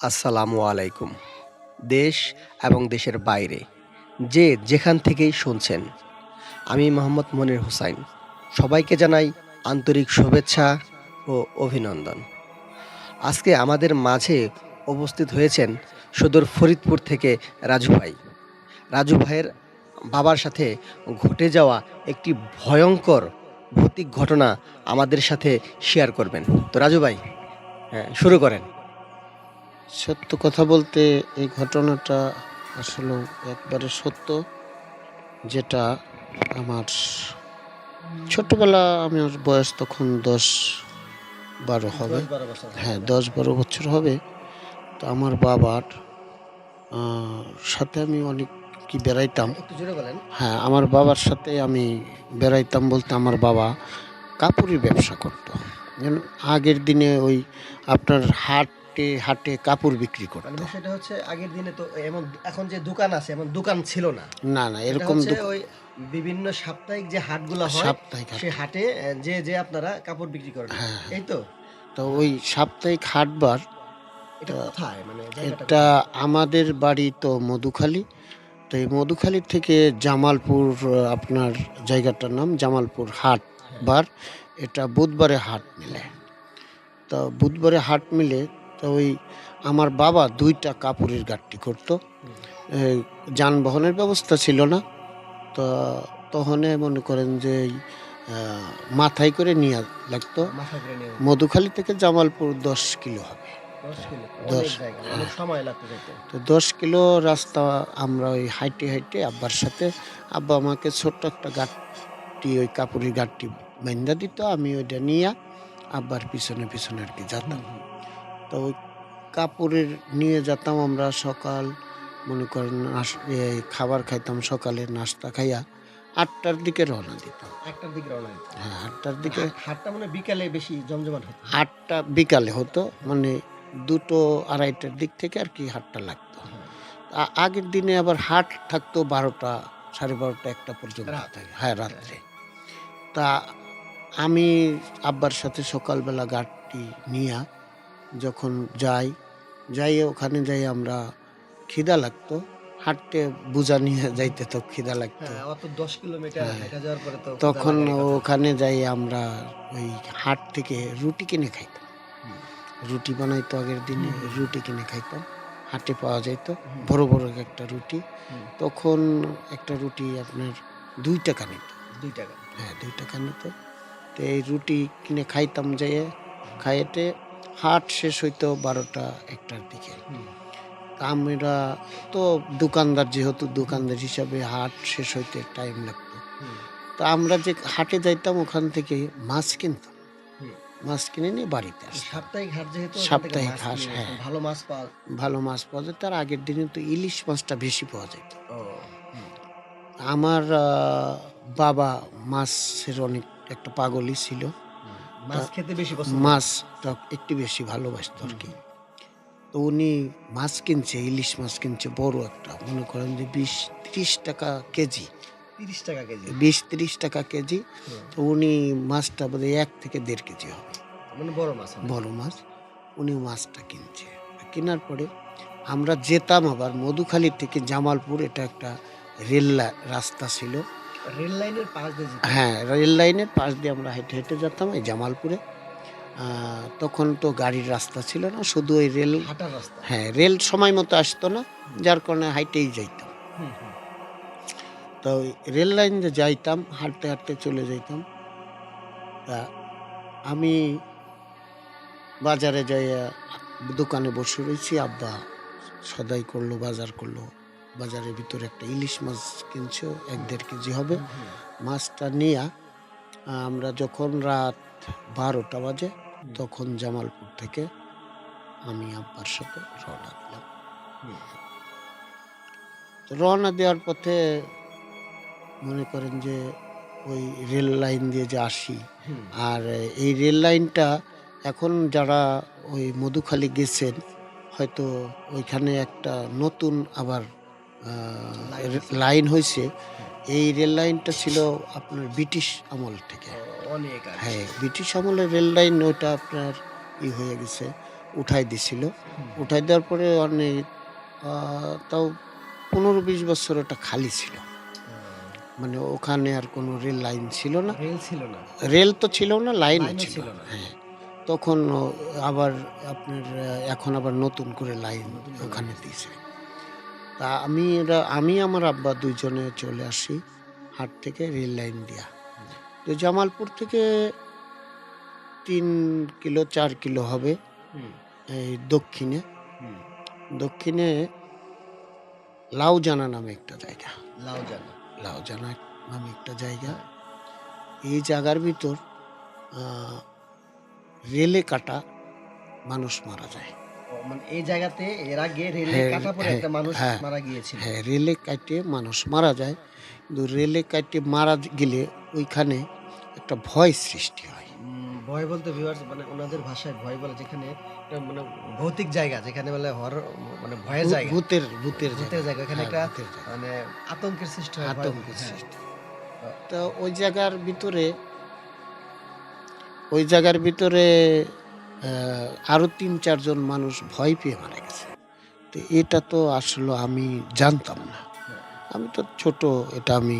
আসসালামু আলাইকুম। দেশ এবং দেশের বাইরে যে যেখান থেকেই শুনছেন, আমি মোহাম্মদ মনির হুসাইন। সবাইকে জানাই আন্তরিক শুভেচ্ছা ও অভিনন্দন। আজকে আমাদের মাঝে উপস্থিত হয়েছেন সুদূর ফরিদপুর থেকে রাজু ভাই। রাজু ভাইয়ের বাবার সাথে ঘটে যাওয়া একটি ভয়ংকর ভৌতিক ঘটনা আমাদের সাথে শেয়ার করবেন। তো রাজু ভাই, হ্যাঁ, শুরু করেন। সত্য কথা বলতে এই ঘটনাটা আসলে একবারে সত্য, যেটা আমার ছোটবেলা, আমার বয়স তখন 10-12 হবে। ১০-১২ বছর হবে, হ্যাঁ, তাই না? 10-12 বছর হবে। তো আমার বাবার সাথে আমি অনেক কি বেড়াইতাম। একটু জোরে বলেন। হ্যাঁ, আমার বাবার সাথে আমি বেড়াইতাম বলতে আমার বাবা কাপড়ের ব্যবসা করতো। যেন আগের দিনে ওই আপনার হাটে হাটে কাপড় বিক্রি মানে করতো। বিষয়টা হচ্ছে আগের দিনে তো এমন এখন যে দোকান আছে এমন দোকান ছিল না। না না, এটা এরকম হচ্ছে ওই বিভিন্ন সাপ্তাহিক যে হাটগুলা হয়, সাপ্তাহিক হাট। সেই হাটে যে আপনারা কাপড় বিক্রি করেন। হ্যাঁ, হ্যাঁ। এই তো? তো ওই সাপ্তাহিক হাটবার, এটা তা কোথায়? মানে জায়গাটা এটা কোথায়? আমাদের বাড়ি তো মধুখালী। তো এই মধুখালী থেকে জামালপুর, আপনার জায়গাটার নাম জামালপুর হাট হ্যাঁ। বার। এটা বুধবারে হাট মিলে। তো বুধবারে হাট মিলে, তো ওই আমার বাবা ২টা কাপড়ের গাঁটটি করতো। হুম। এই যানবাহনের ব্যবস্থা ছিল না। তো তখনে মনে করেন যে এই আ মাথায় করে নিয়া লাগতো। মাথায় করে নিয়ে যেত। মধুখালী থেকে জামালপুর ১০ কিলো হবে। ১০ কিলো। ১০, অনেক জায়গা, অনেক হ্যাঁ। সময় লাগতো যাইতে। তো ১০ কিলো রাস্তা আমরা ওই হাইটে হাইটে আব্বার সাথে, আব্বা আমাকে ছোট্ট একটা গাঁটটি, ওই কাপড়ের গাঁটটি বাইন্ধা দিত। আমি ওইটা নিয়া আব্বার পিছনে পিছনে আরকি হুম, যাতাম। হুম। তো ওই কাপড়ের নিয়ে যেতাম আমরা সকাল, মনে করেন খাবার খাইতাম, সকালে নাস্তা খাইয়া ৮টার দিকে রওনা দিতাম। ১টার দিকে রওনা দিতেন। হ্যাঁ, ৮টার মানে দিকে। হাটটা মনে হয় বিকালে বেশি জমজমাট হতো। ৮টা বিকালে হতো, মানে ২টো-২.৫টার দিক থেকে আরকি হাটটা লাগতো। হ্যাঁ। আগের দিনে আবার হাট থাকতো ১২টা, ১২:৩০, ১টা পর্যন্ত রাত। থাকে। হ্যাঁ, হ্যাঁ, রাত্রে। হ্যাঁ। তা আমি আব্বার সাথে সকালবেলা গাড়ি নিয়া যখন যাইয়ে ওখানে যাই আমরা, খিদা লাগতো। হাঁটতে বোঝা নিয়ে যাইতে তো খিদা লাগতো। হ্যাঁ, অত ১০ কিলোমিটার হ্যাঁ, হাইটা যাওয়ার পরে তো ক্ষুধা তখন লাগারই কথা। ওখানে যাই আমরা ওই হাট থেকে রুটি কিনে খাইতাম। হুম। রুটি বানাইতো আগের দিনে, হুম, হুম, হুম। রুটি কিনে খাইতাম। হাটে পাওয়া যাইত। হুম, বড়, বড় একটা রুটি। হুম। তখন একটা রুটি আপনার ৳২ নিত। ৳২। হ্যাঁ, ৳২ নিত। তো এই রুটি কিনে খাইতাম যেয়ে, খাইতে হাট শেষ হইতো ১২টা-১টার দিকে। হুম, তা আমরা তো দোকানদার, যেহেতু দোকানদার হিসাবে হাট শেষ হইতে টাইম লাগতো। হুম, তো আমরা যে হাটে যাইতাম ওখান থেকে মাছ কিনতাম। হুম। মাছ কিনে নিয়ে বাড়িতে আসতাম। সাপ্তাহিক হাট যেহেতু ওখান থেকে সাপ্তাহিক মাছ হাট, কিনে নিয়ে হ্যাঁ। আসতেন। ভালো মাছ পাওয়া। ভালো মাছ পাওয়া যেত। আর আগের দিনে তো ইলিশ মাছটা বেশি পাওয়া যেত। ও, হুম, আমার বাবা মাছের অনেক একটা পাগলই ছিল। হুম। তা মাছ খেতে বেশি পছন্দ করতেন। মাছটা একটু বেশি ভালোবাসতো হুম, আরকি। হুম। তো উনি মাছ কিনছে, ইলিশ মাছ কিনছে বড় একটা। মনে করেন যে ৳২০-৩০ কেজি। ৳৩০ কেজি। ২০-৩০ কেজি। হুম। তো উনি মাছটা বোধহয় ১ থেকে ১.৫ কেজি হবে। মানে বড় মাছ অনেক। বড় মাছ। উনি মাছটা কিনছে। কেনার পরে আমরা যেতাম আবার মধুখালী থেকে জামালপুর, এটা একটা রাস্তা ছিল। রেল লাইনের পাশ দিয়ে যেতেন। হ্যাঁ, রেল লাইনের পাশ দিয়ে আমরা হেঁটে, হেঁটে যেতাম এই জামালপুরে। আ তখন তো গাড়ির রাস্তা ছিল না। শুধু ওই রেল। হাঁটার রাস্তা। হ্যাঁ, রেল সময় মতো আসতো না। হুম, যার কারণে হাইটেই যাইতাম। হুম, হুম, তো ওই রেল লাইন দিয়ে যাইতাম, হাঁটতে, হাঁটতে চলে যাইতাম। তা আমি বাজারে যাইয়া দোকানে বসে রইছি। আব্বা সদাই করলো, বাজার করলো। বাজারের ভিতরে একটা ইলিশ মাছ কিনছে, হুম, ১-১.৫ কেজি হবে। হুম, হুম, মাছটা নিয়া আমরা যখন রাত ১২টা বাজে, হুম, তখন জামালপুর থেকে আমি আব্বার সাথে রওনা দিলাম। হুম, তো রওনা দেওয়ার পথে মনে করেন যে ওই রেল লাইন দিয়ে যে আসি, হুম। আর এই রেল লাইনটা এখন যারা ওই মধুখালী গেছেন, হয়তো ওইখানে একটা নতুন আবার আ লাইন হইছে। লাইন হইছে। হ্যাঁ। এই রেল লাইনটা ছিল আপনার ব্রিটিশ আমল থেকে। ও, অনেক আগে। হ্যাঁ, ব্রিটিশ আমলের রেল লাইন, ওইটা আপনার হয়ে গেছে। উঠাই দিছিল। উঠাই দেওয়ার পরে অনেক তাও 15-20 বছর ওটা খালি ছিল। মানে ওখানে আর কোনো রেল লাইন ছিল না। রেল ছিল না, রেল তো ছিল না, লাইনও লাইনও ছিল ছিল না। না। হ্যাঁ, তখন আবার আপনার এখন আবার নতুন করে লাইন নতুন করে ওখানে লাইন। দিয়েছে। তা আমি আমার আব্বা ২ জনে চলে আসি হাট থেকে রেল লাইন দিয়া। তো জামালপুর থেকে ৩ কিলো ৪ কিলো হবে হুম, এই দক্ষিণে। হুম। দক্ষিণে লাউজানা নামে একটা জায়গা। লাউজানা। লাউজানা নামে একটা জায়গা। হ্যাঁ। এই জায়গার ভিতর আ রেলে কাটা মানুষ মারা যায়। ও মানে এই জায়গাতে এর আগে রেলে হ্যাঁ, কাটা পড়ে হ্যাঁ, একটা মানুষ হ্যাঁ, মারা গিয়েছিল। হ্যাঁ, রেলে কাইটে মানুষ মারা যায়। কিন্তু রেলে কাইটে মারা গেলে ওইখানে একটা ভয় সৃষ্টি হয়। ভয় বলতে ভিউয়ার্স মানে ওনাদের ভাষায় ভয় বলে যেখানে একটা মানে ভৌতিক জায়গা যেখানে বলে হরর মানে ভয়ের জায়গা। ভূতের ভূতের জায়গা। এখানে হ্যাঁ, একটা ভূতের জায়গা। মানে আতঙ্কের সৃষ্টি হয়, ভয় আতঙ্কের হ্যাঁ। সৃষ্টি। আ তো ওই জায়গার ভিতরে আরো ৩-৪ জন মানুষ ভয় পেয়ে মারা গেছে। তো এটা তো আসলে আমি জানতাম না। হ্যাঁ, আমি তো ছোট, এটা আমি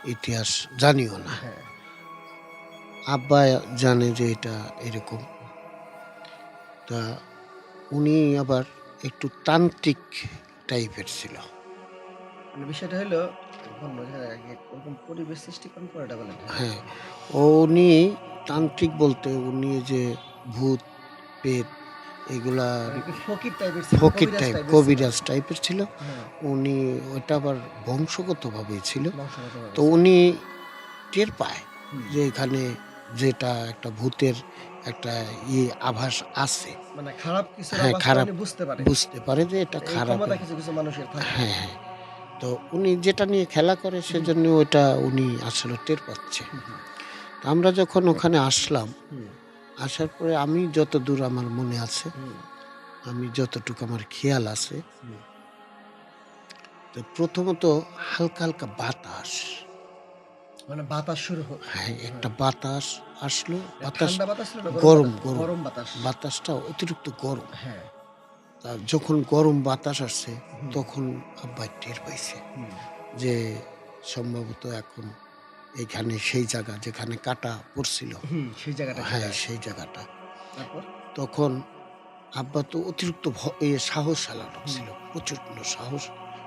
ইতিহাস জানিও না। হ্যাঁ। আব্বা জানে যে এটা এরকম। তা উনি আবার একটু তান্ত্রিক টাইপের ছিল। মানে বিষয়টা হলো বলল যে আগে ওরকম পরিবেশ সৃষ্টি করার পর এটা বলেন। হ্যাঁ। হ্যাঁ, উনি তান্ত্রিক বলতে উনি যে ভূত, পেত এগুলা মানে একটু ফকির টাইপের ছিল, ফকির কবিরাজ টাইপ, টাইপের ছিল। কবিরাজ টাইপের ছিল। হ্যাঁ, উনি ওইটা আবার বংশগতভাবেই ছিল। বংশগতভাবে তো ছিল। উনি টের পায় হুম। যে এখানে যেটা একটা ভূতের একটা আভাস আছে। মানে খারাপ কিছুর হ্যাঁ, আভাসটা খারাপ উনি বুঝতে পারে। বুঝতে পারে যে এটা এই ক্ষমতা খারাপের। কিছু মানুষের থাকে। হ্যাঁ, হ্যাঁ। তো উনি যেটা নিয়ে খেলা করে সেজন্য ওইটা উনি আসলে টের পাচ্ছে। হুম, হুম, তো আমরা যখন ওখানে আসলাম, হুম, আসার পরে আমি যতদূর আমার মনে আছে, হুম, আমি যতটুকু আমার খেয়াল আছে, হুম। তো প্রথমত হালকা, হালকা বাতাস। মানে বাতাস শুরু হ্যাঁ, হ্যাঁ। একটা বাতাস আসলো। বাতাস ঠান্ডা বাতাস ছিল না গরম গরম, বাতাস? গরম। গরম বাতাস। বাতাসটা অতিরিক্ত গরম। হ্যাঁ। তা যখন গরম বাতাস আসছে, হুম, তখন আব্বা টের পাইছে হুম, যে সম্ভবত এখন এইখানে সেই জায়গা যেখানে কাটা পড়ছিল। হুম, সেই জায়গাটা হ্যাঁ, সেটা। সেই জায়গাটা। তারপর? তখন আব্বা তো অতিরিক্ত সাহসী লোক হুম। ছিল। প্রচন্ড সাহস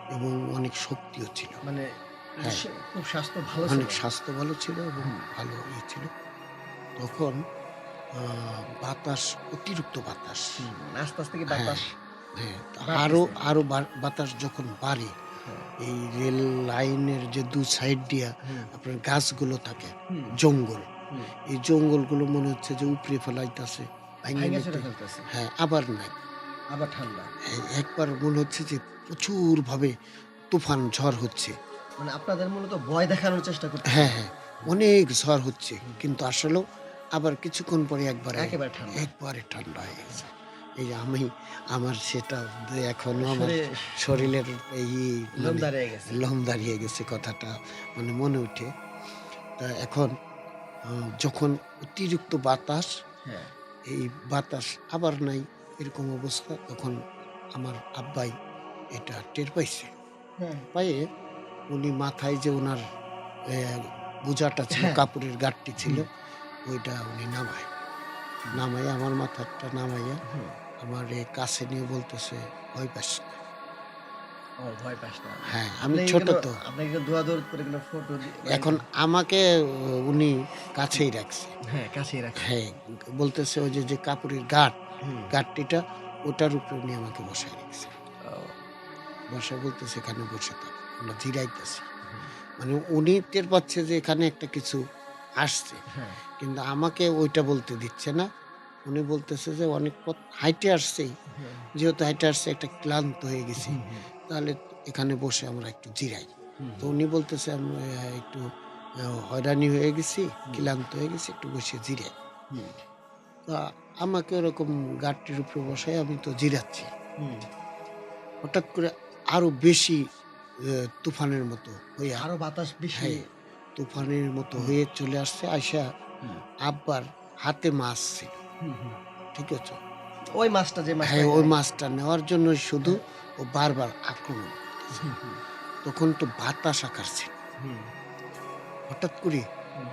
এবং অনেক শক্তিও ছিল। মানে হ্যাঁ, সে খুব স্বাস্থ্য ভালো ছিল। অনেক স্বাস্থ্য ভালো ছিল এবং হুম, ভালো ছিল। তখন আ বাতাস, অতিরিক্ত বাতাস। হুম। মানে আস্তে কি হ্যাঁ, বাতাস হ্যাঁ। আরো, বাড়তেছে। আরো বাতাস যখন বাড়ে, হ্যাঁ। এই রেল লাইনের যে ২ সাইড দিয়া হুম, আপনার গাছগুলো থাকে, হুম, জঙ্গল। হুম। এই জঙ্গলগুলো মনে হচ্ছে যে উপড়ে ফেলাইতাছে, ভাইঙা ভাইঙা চুরে নিতে। ফেলতেছে। হ্যাঁ, আবার নাই। আবার ঠান্ডা। একবার মনে হচ্ছে যে প্রচুরভাবে তুফান ঝড় হচ্ছে। মানে আপনাদের মূলত ভয় দেখানোর চেষ্টা করতেছিল। হ্যাঁ, হ্যাঁ, অনেক ঝড় হচ্ছে। কিন্তু আসলেও আবার কিছুক্ষণ পরে একেবারে ঠান্ডা। একবারে ঠান্ডা হয়ে গেছে। এই যে আমার সেটা এখনো আমার শরীরে শরীরের এই লোম মানে দাঁড়িয়ে গেছে। লোম দাঁড়িয়ে গেছে, কথাটা মানে মনে ওঠে। তা এখন আ যখন অতিরিক্ত বাতাস, হ্যাঁ। এই বাতাস আবার নাই, এরকম অবস্থা, তখন আমার আব্বাই এটা টের পাইছে। হ্যাঁ। পায়ে উনি মাথায় যে উনার এ বোঝাটা ছিল, হ্যাঁ। কাপড়ের গাঁটটি ছিল, হুম, ওইটা উনি নামায়। হুম, নামাইয়া আমার মাথাটা নামাইয়া হুম। আমারে কাছে নিয়ে বলতেছে, "ভয় পাস না।" ও ভয় পাস না। হ্যাঁ, আমি আপনি ছোট এগুলো তো। আপনাকে এগুলো দৌড়াদৌড় করে এগুলো ফটো মানে এখন আমাকে উনি কাছেই রাখছে। হ্যাঁ, কাছেই রাখছে। হ্যাঁ, বলতেছে ওই যে কাপড়ের গাঁট, হুম। গাঁটটিটা ওটার উপরে উনি আমাকে বসায় রেখেছে। ও বসায় বলতেছে, "এখানে বসে থাক। আমরা জিরাইতেছি।" হুম, মানে উনি টের পাচ্ছে যে এখানে একটা কিছু আসছে। হ্যাঁ। কিন্তু আমাকে ওইটা বলতে দিচ্ছে না। উনি বলতেছে যে, "অনেক পথ হাইটে আসছি। হ্যাঁ। যেহেতু হাইটে আসছি, একটা ক্লান্ত হয়ে গেছি। হুম, হুম, তাহলে এখানে বসে আমরা একটু জিরাই।" হুম, তো হুম, উনি বলতেছে, "আমি একটু হয়রানি হয়ে গেছি, হুম, ক্লান্ত হয়ে গেছি, একটু বসে জিরাই।" হুম, তো আমাকে ওরকম গাঁটটির উপরে বসায় আমি তো জিরাচ্ছি। হুম। হঠাৎ করে আরো বেশি তুফানের মতো হইয়া, আরো বাতাস বেশি হ্যাঁ, তুফানের মতো হুম, হয়ে চলে আসছে। আইসা হুম, আব্বার হাতে মাছ ছিল। হুম, হুম। ঠিক আছে? ওই মাছটা যে মাছটা হ্যাঁ, ওই মাছটা নেওয়ার জন্য শুধু ও বারবার আক্রমণ করতেছে। হুম, হুম, তখন তো বাতাস আকার ছিল। হুম, হঠাৎ করে হুম।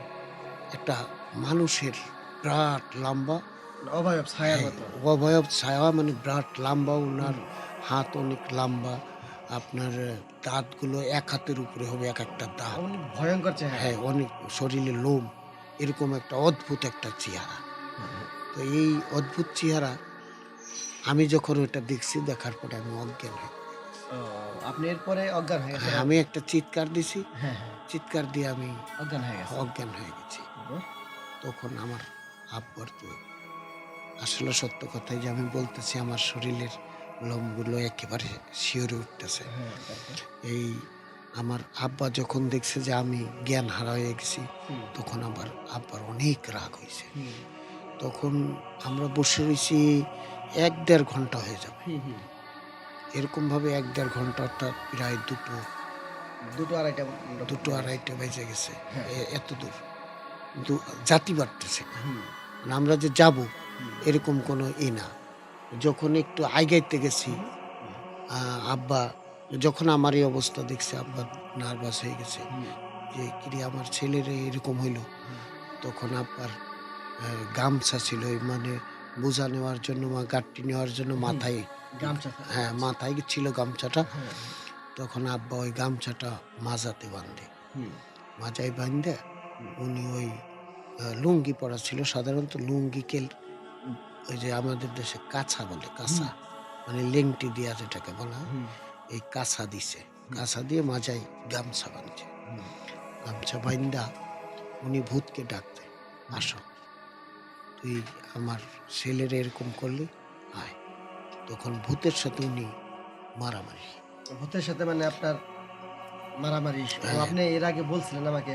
একটা মানুষের বিরাট লম্বা, অবয়ব ছায়ার হ্যাঁ, মতো। অবয়ব ছায়া মানে বিরাট লম্বা, ওনার হুম। হাত অনেক লম্বা, আপনার দাঁতগুলো এক হাতের উপরে হবে এক একটা দাঁত। অনেক ভয়ঙ্কর চেহারা। হ্যাঁ, অনেক শরীরে লোম, এরকম একটা অদ্ভুত একটা চেহারা। হুম। তো এই অদ্ভুত চেহারা আমি যখন ওটা দেখছি, দেখার পরে আমি অজ্ঞান হই। ও, আপনি এরপরে অজ্ঞান হয়ে গেছেন হ্যাঁ, আমি একটা চিৎকার দিছি, হ্যাঁ, হ্যাঁ। চিৎকার দিয়ে আমি অজ্ঞান হয়ে গেছেন। অজ্ঞান হয়ে গেছি। তারপর? তখন আমার আব্বার তো আসলে সত্য কথাই যে আমি বলতেছি, আমার শরীরের লোমগুলো একেবারে শিহরে উঠতেছে। হ্যাঁ, তারপর? এই আমার আব্বা যখন দেখছে যে আমি জ্ঞান হারা হয়ে গেছি, হুম, তখন আমার আব্বার অনেক রাগ হয়েছে। হুম, তখন আমরা বসে রয়েছি ১-১.৫ ঘন্টা হয়ে যাবে। হুম, হুম। এরকমভাবে ১-১.৫ ঘন্টা, অর্থাৎ প্রায় ২টো ২.৫টা দুটো ২:৩০ বেজে গেছে। হ্যাঁ। এত দূর। কিন্তু জাতি বাড়তেছে না। হুম, মানে আমরা যে যাবো হুম, এরকম কোনো না। যখন একটু আগাইতে গেছি, হুম, হুম, আব্বা যখন আমার এই অবস্থা দেখছে, আব্বা নার্ভাস হয়ে গেছে হুম, যে কিরে আমার ছেলের এরকম হইলো। হুম, তখন আব্বার গামছা ছিল, এই মানে বোঝা নেওয়ার জন্য বা গাঁটটি নেওয়ার জন্য হুম। মাথায়, গামছা হ্যাঁ, মাথায় ছিল গামছাটা। হ্যাঁ, তখন আব্বা ওই গামছাটা মাজাতে বাঁধে। হুম, মাজায় বাঁধে হুম, উনি ওই লুঙ্গি পরা ছিল। সাধারণত লুঙ্গিকে ওই যে আমাদের দেশে কাছা বলে, হুম, কাছা। মানে লেংটি দিয়া যেটাকে বলা হয়, হুম, এই কাছা দিছে। হুম, কাছা দিয়ে মাজায় গামছা বাঁধছে। হুম, গামছা বাইন্দা উনি ভূতকে ডাকছে, হুম। "আসো, তুই আমার ছেলের এরকম করলি, আয়।" তখন ভূতের সাথে উনি মারামারি। ভূতের সাথে মানে আপনার মারামারি হ্যাঁ, আপনি এর আগে বলছিলেন আমাকে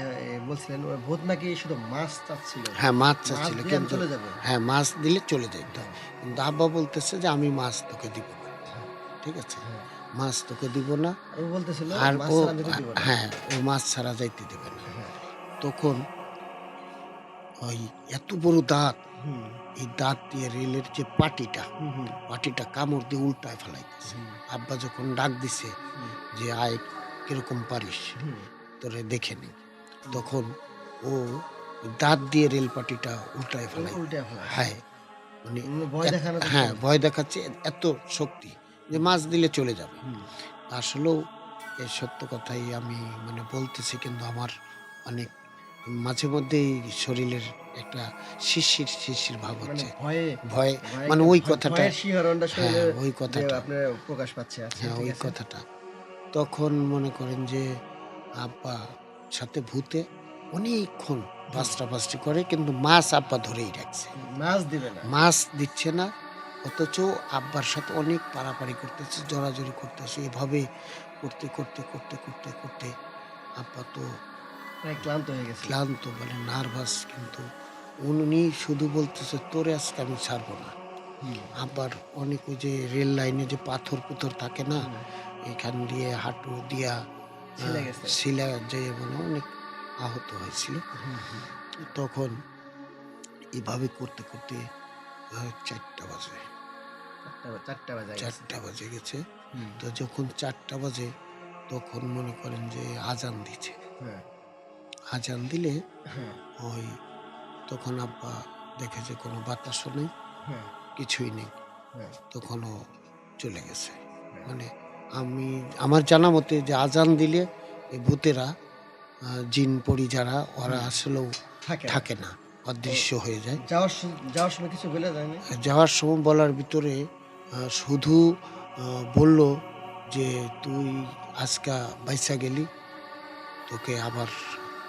বলছিলেন ওই ভূত নাকি শুধু মাছ চাচ্ছিল। হ্যাঁ, মাছ মাছ চাচ্ছিল দিয়ে আমি কিন্তু, চলে যাবো। হ্যাঁ, মাছ দিলে চলে যাইত। হ্যাঁ, কিন্তু আব্বা বলতেছে যে, "আমি মাছ তোকে দিব না।" হ্যাঁ, ঠিক আছে? হ্যাঁ। মাছ তোকে দিব না। আর ও বলতেছিল আর মাছ ও ছাড়া আমি যেতে দিব না। হ্যাঁ, ও মাছ ছাড়া যাইতে দেবে না। হ্যাঁ, তখন ওই এত বড় দাঁত, হুম, এই দাঁত দিয়ে রেলের যে পাটিটা, হুম, হুম, পাটিটা কামড় দিয়ে উল্টায় ফেলাইতেছে। হুম, আব্বা যখন ডাক দিছে হুম, যে, "আয়, কিরকম পারিস? হুম, তোরে দেখে নিই।" হুম। তখন ও দাঁত দিয়ে রেল পাটিটা উল্টায় ফেলাই। উল্টে ফেলাইছে। হ্যাঁ, মানে ভয় দেখানোর চেষ্টা হ্যাঁ, করছে। ভয় দেখাচ্ছে, এত শক্তি যে মাছ দিলে চলে যাবে। হুম, আসলেও এ সত্য কথাই আমি মানে বলতেছি, কিন্তু আমার অনেক মাঝে মধ্যেই শরীরের একটা শিরশির ভাব মানে হচ্ছে। ভয়ে ভয়, ভয়ে মানে ওই ভয় কথাটা, ভয়ের শিহরণটা হ্যাঁ, শরীরে ওই যে কথাটা, আপনার প্রকাশ পাচ্ছে। আচ্ছা হ্যাঁ, ঠিক ওই আছে। কথাটা। তখন মনে করেন যে আব্বা সাথে ভূতে অনেকক্ষণ হুম, পাঁচটা করে, কিন্তু মাছ আব্বা ধরেই রাখছে। মাছ দিবে না। মাছ দিচ্ছে না। অথচ আব্বার সাথে অনেক পারাপারি করতেছে, জড়াজড়ি করতেছে। এভাবে করতে আব্বা তো প্রায় ক্লান্ত হয়ে গেছিল। ক্লান্ত, মানে নার্ভাস, কিন্তু উনি শুধু বলতেছে, "তোরে আজকে আমি ছাড়বো না।" হুম, আব্বার অনেক ওই যে রেল লাইনে যে পাথর থাকে না? হুম, এখান দিয়ে হাঁটু দিয়া আ ছিলে গেছে। শিলা যেয়ে মানে অনেক আহত হয়েছিল। হুম, হুম। তখন এভাবে করতে ৪টা বাজে। ৪টা বাজে গেছে। ৪টা বাজে গেছে। হুম, তো যখন ৪টা বাজে, তখন মনে করেন যে আজান দিছে। হ্যাঁ, আজান দিলে হ্যাঁ, ওই তখন আব্বা দেখে যে কোনো বাতাসও নেই, হ্যাঁ, কিছুই নেই। হ্যাঁ, তখন ও চলে গেছে। হ্যাঁ। মানে আমি, আমার জানা মতে যে আজান দিলে এই ভূতেরা, জিন পরি যারা, ওরা হুম, আসলেও থাকে না। থাকে না, ও অদৃশ্য হয়ে যায়। যাওয়ার সময় কিছু বলে যায়নি? যাওয়ার সময় বলার ভিতরে শুধু বলল যে, "তুই আজকা বাইচা গেলি, তোকে আবার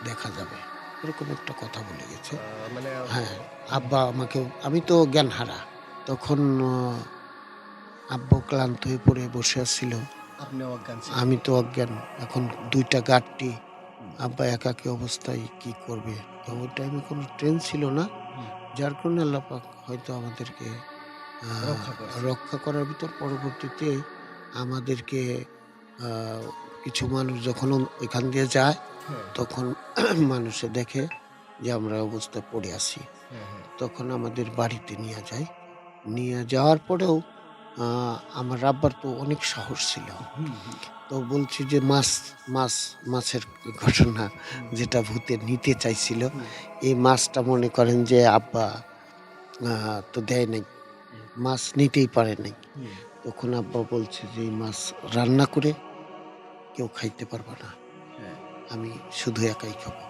দেখা যাবে।" এরকম একটা কথা বলে গেছে। মানে হ্যাঁ, হুম, আব্বা আমাকে, আমি তো জ্ঞানহারা। তখন আব্বু ক্লান্ত হয়ে পড়ে বসে আছিল। আপনিও অজ্ঞান ছিলেন। আমি তো অজ্ঞান। এখন ২ টা গাঁটটি, হুম, আব্বা একাকী অবস্থায় কি করবে? তো ওই টাইমে কোনো ট্রেন ছিল না। হুম, যার কারণে আল্লাহ পাক হয়তো আমাদেরকে আ রক্ষা করছে। রক্ষা করার ভিতর পরবর্তীতে আমাদেরকে, আ কিছু মানুষ যখন ওইখান দিয়ে যায়, হ্যাঁ, তখন মানুষে দেখে যে আমরা অবস্থায় পড়ে আছি। হ্যাঁ, হ্যাঁ, তখন আমাদের বাড়িতে নিয়ে যায়। নিয়ে যাওয়ার পরেও আমার আব্বার তো অনেক সাহস ছিল। তো বলছি যে মাছের ঘটনা যেটা ভূতে নিতে চাইছিল, এই মাছটা মনে করেন যে আব্বা তো দেয় নাই, মাছ নিতেই পারে নাই। তখন আব্বা বলছে যে এই মাছ রান্না করে কেউ খাইতে পারবে না, আমি শুধু একাই খাবো।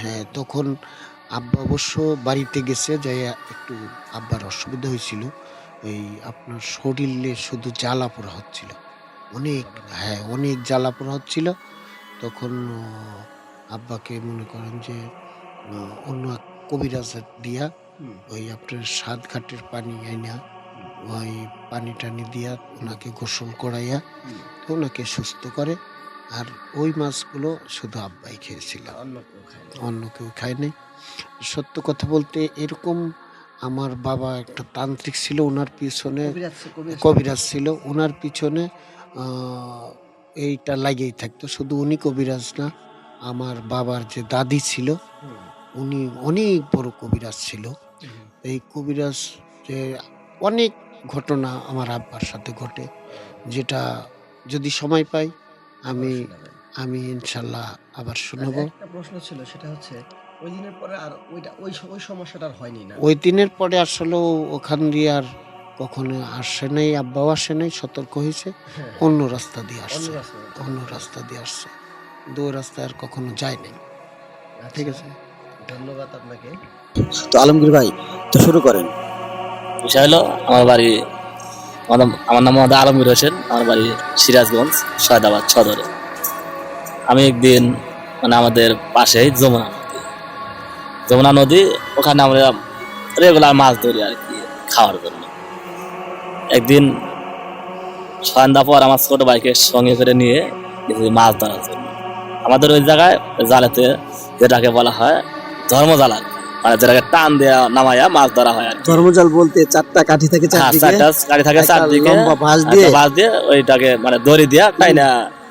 হ্যাঁ, তখন আব্বা অবশ্য বাড়িতে গেছে, যাই একটু আব্বার অসুবিধা হয়েছিল, ওই আপনার শরীরে শুধু জ্বালা পোড়া হচ্ছিল অনেক, হ্যাঁ অনেক জ্বালা পোড়া হচ্ছিল। তখন আব্বাকে মনে করেন যে অন্য এক কবিরাজের দিয়া ওই আপনার ৭ ঘাটের পানি আইনা ওই পানি টানি দিয়া ওনাকে গোসল করাইয়া ওনাকে সুস্থ করে। আর ওই মাছগুলো শুধু আব্বাই খেয়েছিল, অন্য কেউ খায় নাই। সত্য কথা বলতে এরকম আমার বাবা একটা তান্ত্রিক ছিল, ওনার পিছনে কবিরাজ ছিল, ওনার পিছনে এইটা লাগেই থাকতো। শুধু উনি কবিরাজ না, আমার বাবার যে দাদি ছিল উনি অনেক বড় কবিরাজ ছিল। এই কবিরাজ যে অনেক ঘটনা আমার আব্বার সাথে ঘটে, যেটা যদি সময় পাই আমি ইনশাল্লাহ আবার শোনাবো। একটা প্রশ্ন ছিল, সেটা হচ্ছে ওই দিনের পরে আর ওই সমস্যাটা আর হয়নি না? ওই দিনের পরে আসলে ওখান দিয়ে আর কখনো আসে নাই, আব্বাও আসে নাই, সতর্ক হয়েছে, অন্য রাস্তা দিয়ে আসছে, অন্য রাস্তা দিয়ে আসছে, দু রাস্তায় আর কখনো যায় নাই। ঠিক আছে, ধন্যবাদ আপনাকে। তো আলমগীর ভাই, তো শুরু করেন। বিষয় হলো আমার নাম মোহাম্মদ আলমগীর হোসেন, আমার বাড়ি সিরাজগঞ্জ সয়দাবাদ সদরে। আমি একদিন মানে আমাদের পাশেই যমুনা নদী, ওখানে আমরা রেগুলার মাছ ধরি আর কি খাওয়ার জন্য। একদিন সন্ধ্যা পর আমার ছোট ভাইকে সঙ্গে করে নিয়ে গেছি মাছ ধরার জন্য। আমাদের ওই জায়গায় জালেতে যেটাকে বলা হয় ধর্মজাল আর কি, মানে যেটাকে টান দেওয়া নামাইয়া মাছ ধরা হয় আর কি। ধর্মজাল বলতে 4টা কাঠি থাকে, চারটা কাঠি থাকে, একটা চারদিকে লম্বা বাঁশ দিয়ে ওইটাকে মানে দড়ি দিয়া তাই না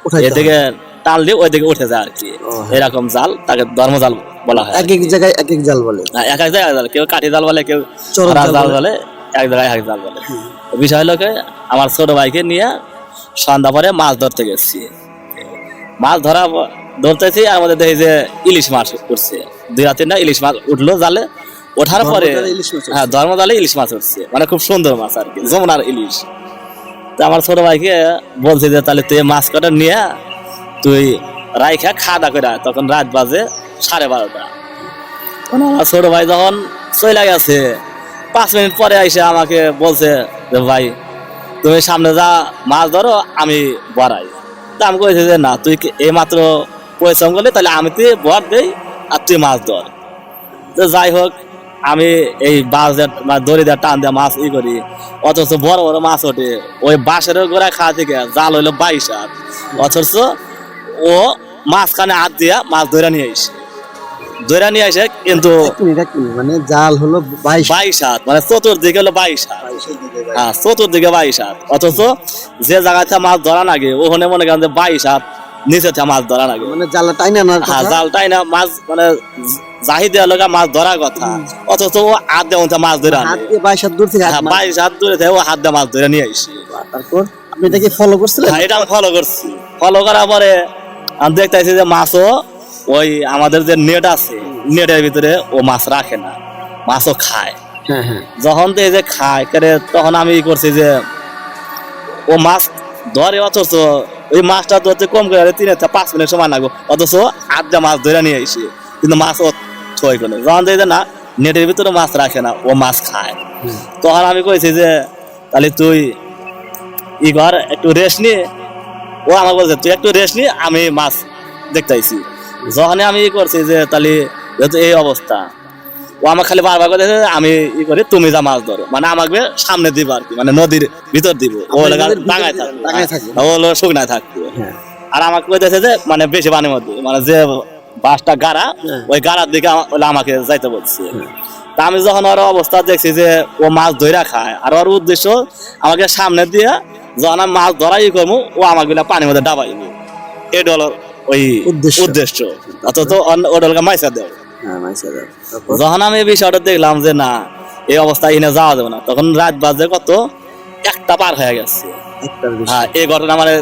উঠাইতে এদিকে টান দিয়ে ওইদিকে উঠে যায় আর কি। এরকম জাল তাকে ধর্মজাল বলা হয়। এক এক জায়গায় এক এক জাল বলে। এক এক জায়গায় জাল, কেউ কাঠি জাল বলে, কেউ চরক জাল জাল বলে, এক জায়গায় এক জাল বলে। বিষয় লোকে আমার ছোট ভাইকে নিয়ে সন্ধ্যা পরে মাছ ধরতে গেছি। মাছ ধরতেছি, আর মধ্যে দেখি যে ইলিশ মাছ উঠছে, 2-3টা ইলিশ মাছ উঠলো জালে। ওঠার পরে হ্যাঁ ধর্মজালে ইলিশ মাছ উঠছে, মানে খুব সুন্দর মাছ আর কি, যমুনার ইলিশ। তো আমার ছোট ভাইকে বলছে যে তাহলে তুই মাছ কটা নিয়ে তুই রাইখা খাওয়া দাওয়া করে। তখন রাত বাজে 12:30। আমার ছোট ভাই যখন চলে গেছে, 5 মিনিট পরে এসে আমাকে বলছে যে ভাই তুমি সামনে যা মাছ ধরো, আমি বড়াই। তা আমি কইছি যে না, তুই এই মাত্র পরিশ্রম করলে তাহলে আমি তুই বর দেই আর তুই মাছ ধর। তো যাই হোক, আমি এই বাঁশ দড়ি দিয়ে টান দিয়ে মাছ করি, অথচ বড় বড় মাছ ওঠে। ওই বাঁশের গোড়ায় খাওয়া থেকে জাল হইলো 22 হাত, অথচ ও মাঝখানে হাত দিয়া মাছ ধরে নিয়ে আসে কিন্তু মানে জাল হলো 22 হাত, মানে চতুর্দিকে হলো 22 হাত। হ্যাঁ, চতুর্দিকে 22 হাত, অথচ যে জায়গাতে মাছ ধরা লাগে ওখানে মনে করেন যে 22 হাত নিচে মাছ ধরা লাগে, মানে জালটা টাইনা না। হ্যাঁ, জাল টাইনা মাছ মানে জাহি দেওয়া লগা মাছ ধরার কথা, অথচ ও হাত দিয়ে মাছ ধরে আনে। 22 হাত দূর থেকে, 22 হাত দূরে থেকে ও হাত দিয়ে মাছ ধরে নিয়ে আসে। তারপর আপনি এটাকে ফলো করছিলেন? হ্যাঁ, এটা আমি ফলো করছি। ফলো করার পরে আমি দেখতেছি যে মাছও ওই আমাদের যে নেট আছে, নেটের ভিতরে ও মাছ রাখে না, মাছও খায়। হ্যাঁ হ্যাঁ। যখন তো এই যে খায় করে, তখন আমি করছি যে ও মাছ ধরে, অথচ ওই মাছটা ধরতে কম করে 3-5 মিনিট সময় লাগবে, অথচ আধা মাছ ধরে নিয়ে আসি, কিন্তু মাছ ও থই করে। যখন দেখে না নেটের ভিতরে মাছ রাখে না, ও মাছ খায়, তখন আমি কইছি যে তাহলে তুই ঘর একটু রেস্ট নিয়ে। ও আমার বলছে তুই একটু রেস্ট নিয়ে, আমি মাছ দেখতে আইছি। যখন আমি করছি যে তাহলে যেহেতু এই অবস্থা, ও আমার খালি বারবার করে আমি করি তুমি যা মাছ ধরো, মানে আমাকে সামনে দিব আর কি, মানে নদীর ভিতর দিব, ও ডাঙায় থাকবে, ও হলো শুকনায় থাকবে। আর আমাকে কইতেছে যে মানে বেশি পানির মধ্যে, মানে যে বাঁশটা গাড়া, ওই গাড়ার দিকে আমাকে যাইতে বলছে। তা আমি যখন ওর অবস্থা দেখছি যে ও মাছ ধরা খায়, আর ওর উদ্দেশ্য আমাকে সামনে দিয়ে যখন আমি মাছ ধরাই করবো, ও আমাকে পানির মধ্যে ডাবাইব, এই হলো ওই উদ্দেশ্য। অথচ ও ডলকে মাইসা দেয়। যখন আমি এই বিষয়টা দেখলাম যে না, এই অবস্থায় এনে যাওয়া যাবে না। তখন রাত বাজে কত, 1টা পার হয়ে গেছে। একটার বেশি। হ্যাঁ, এই ঘটনা মানে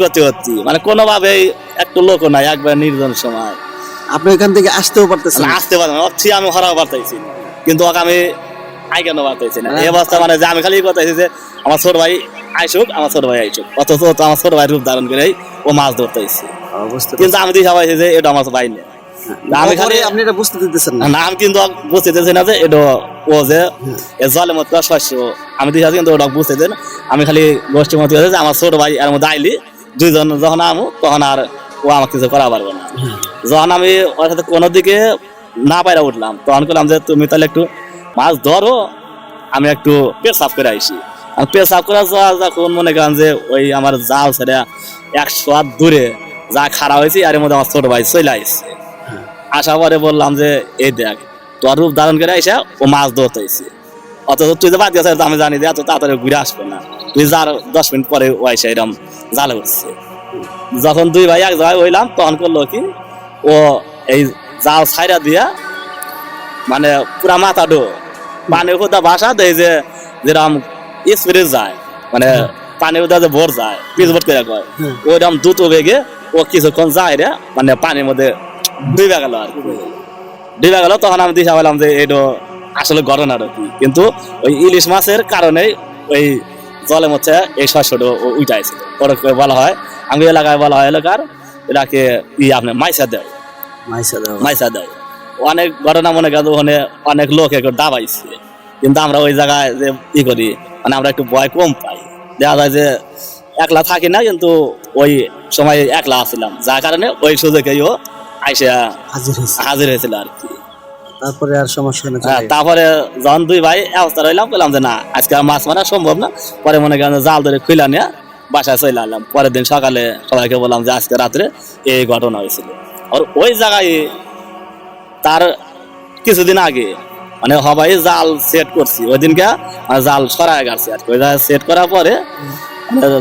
করতে মানে কোনোভাবেই একটু লোক নাই, একবার নির্জন সময় আপনি ওইখান থেকে আসতেও পারতেছেন মানে না। আসতে পারে না, অচ্ছি আমি হরাও পারতেছি না, কিন্তু ওকে আমি আইকানো পারতেছি না। হ্যাঁ। এই অবস্থা মানে যে আমি খালি কথাইছি যে আমার ছোট ভাই আইসুক, আমার ছোট ভাই আইসুক, অথচ তো আমার ছোট ভাই রূপ ধারণ করে ও মাছ ধরতেছি, বুঝতে কিন্তু আমি দিশা পাইছি যে এটা আমার ভাই না। আমি খালি আপনি এটা বুঝতে দিতেছেন না। না, আমি কিন্তু বুঝতে দিতেছি না যে এটা ও যে জলের মতো শস্য, আমি দিশা কিন্তু ওটা বুঝতে দেন। আমি খালি গোষ্ঠীর মতো যে আমার ছোট ভাই এর মধ্যে আইলি দুইজন যখন আমু তখন আর ও আমাকে কিছু করা পারবে না। যখন আমি ওর সাথে কোনো দিকে না পাইরা উঠলাম তখন বললাম যে তুমি তাহলে একটু মাছ ধরো, আমি একটু পেট সাফ করে আইসি। আমি পেট সাফ করে যখন মনে করেন যে ওই আমার জাল ছেড়ে 100 হাত দূরে যা খারাপ হয়েছে এর মধ্যে আমার ছোট ভাই চলে আসছে। আসার পরে বললাম যে এই দেখ তোর রূপ ধারণ করে আইসা ও মাছ ধরতে আইছে, অথচ তুই যে বাদ দিয়েছে আমি জানি যে এত তাড়াতাড়ি ঘুরে আসবে না, তুই যার 10 মিনিট পরে ও আইসা এরকম জালে উঠছে। যখন দুই ভাই এক জায়গায় হইলাম তখন করলো কি, ও এই জাল ছাইরা দিয়া মানে পুরা মাথা ডো পানির কোথা ভাষা দেয় যে যেরকম স্পিডে যায়, মানে পানির কোথা যে ভোর যায় পিছ ভোট করে কয়, ওইরকম দ্রুত বেগে ও কিছুক্ষণ যায় রে, মানে পানির মধ্যে ডুবে গেল আর কি। ডুবে গেল তখন আমি দিশা পেলাম যে এটা আসলে ঘটনাটা কি, কিন্তু ওই ইলিশ মাছের কারণে ওই জলের মধ্যে এই শস্যটা উঠাইছিল। পরে বলা হয়, আমি এলাকায় বলা হয় এলাকার এটাকে আপনি মাইসা দেয়, মাইসা দেয়। অনেক ঘটনা মনে করেন ওখানে অনেক লোক একটু দাবাইছে, কিন্তু আমরা ওই জায়গায় যে করি মানে আমরা একটু ভয় কম পাই। দেখা যায় যে একলা থাকি না, কিন্তু ওই সময় একলা আসছিলাম, যার কারণে ওই সুযোগেই ও আইসা হাজির হয়েছিল আর কি। তারপরে আর সমস্যা না। তারপরে যখন দুই ভাই অবস্থা রইলাম বললাম যে না আজকে আর মাছ মারা সম্ভব না, পরে মনে করেন জাল ধরে খুইলা নিয়ে বাসায় চলে আনলাম। পরের দিন সকালে সবাইকে বললাম যে আজকে রাত্রে এই ঘটনা হয়েছিল। আর ওই জায়গায় তার কিছুদিন আগে মানে সবাই জাল সেট করছি, ওই দিনকে জাল সরাই গেছে আর কি। ওই জায়গায় সেট করার পরে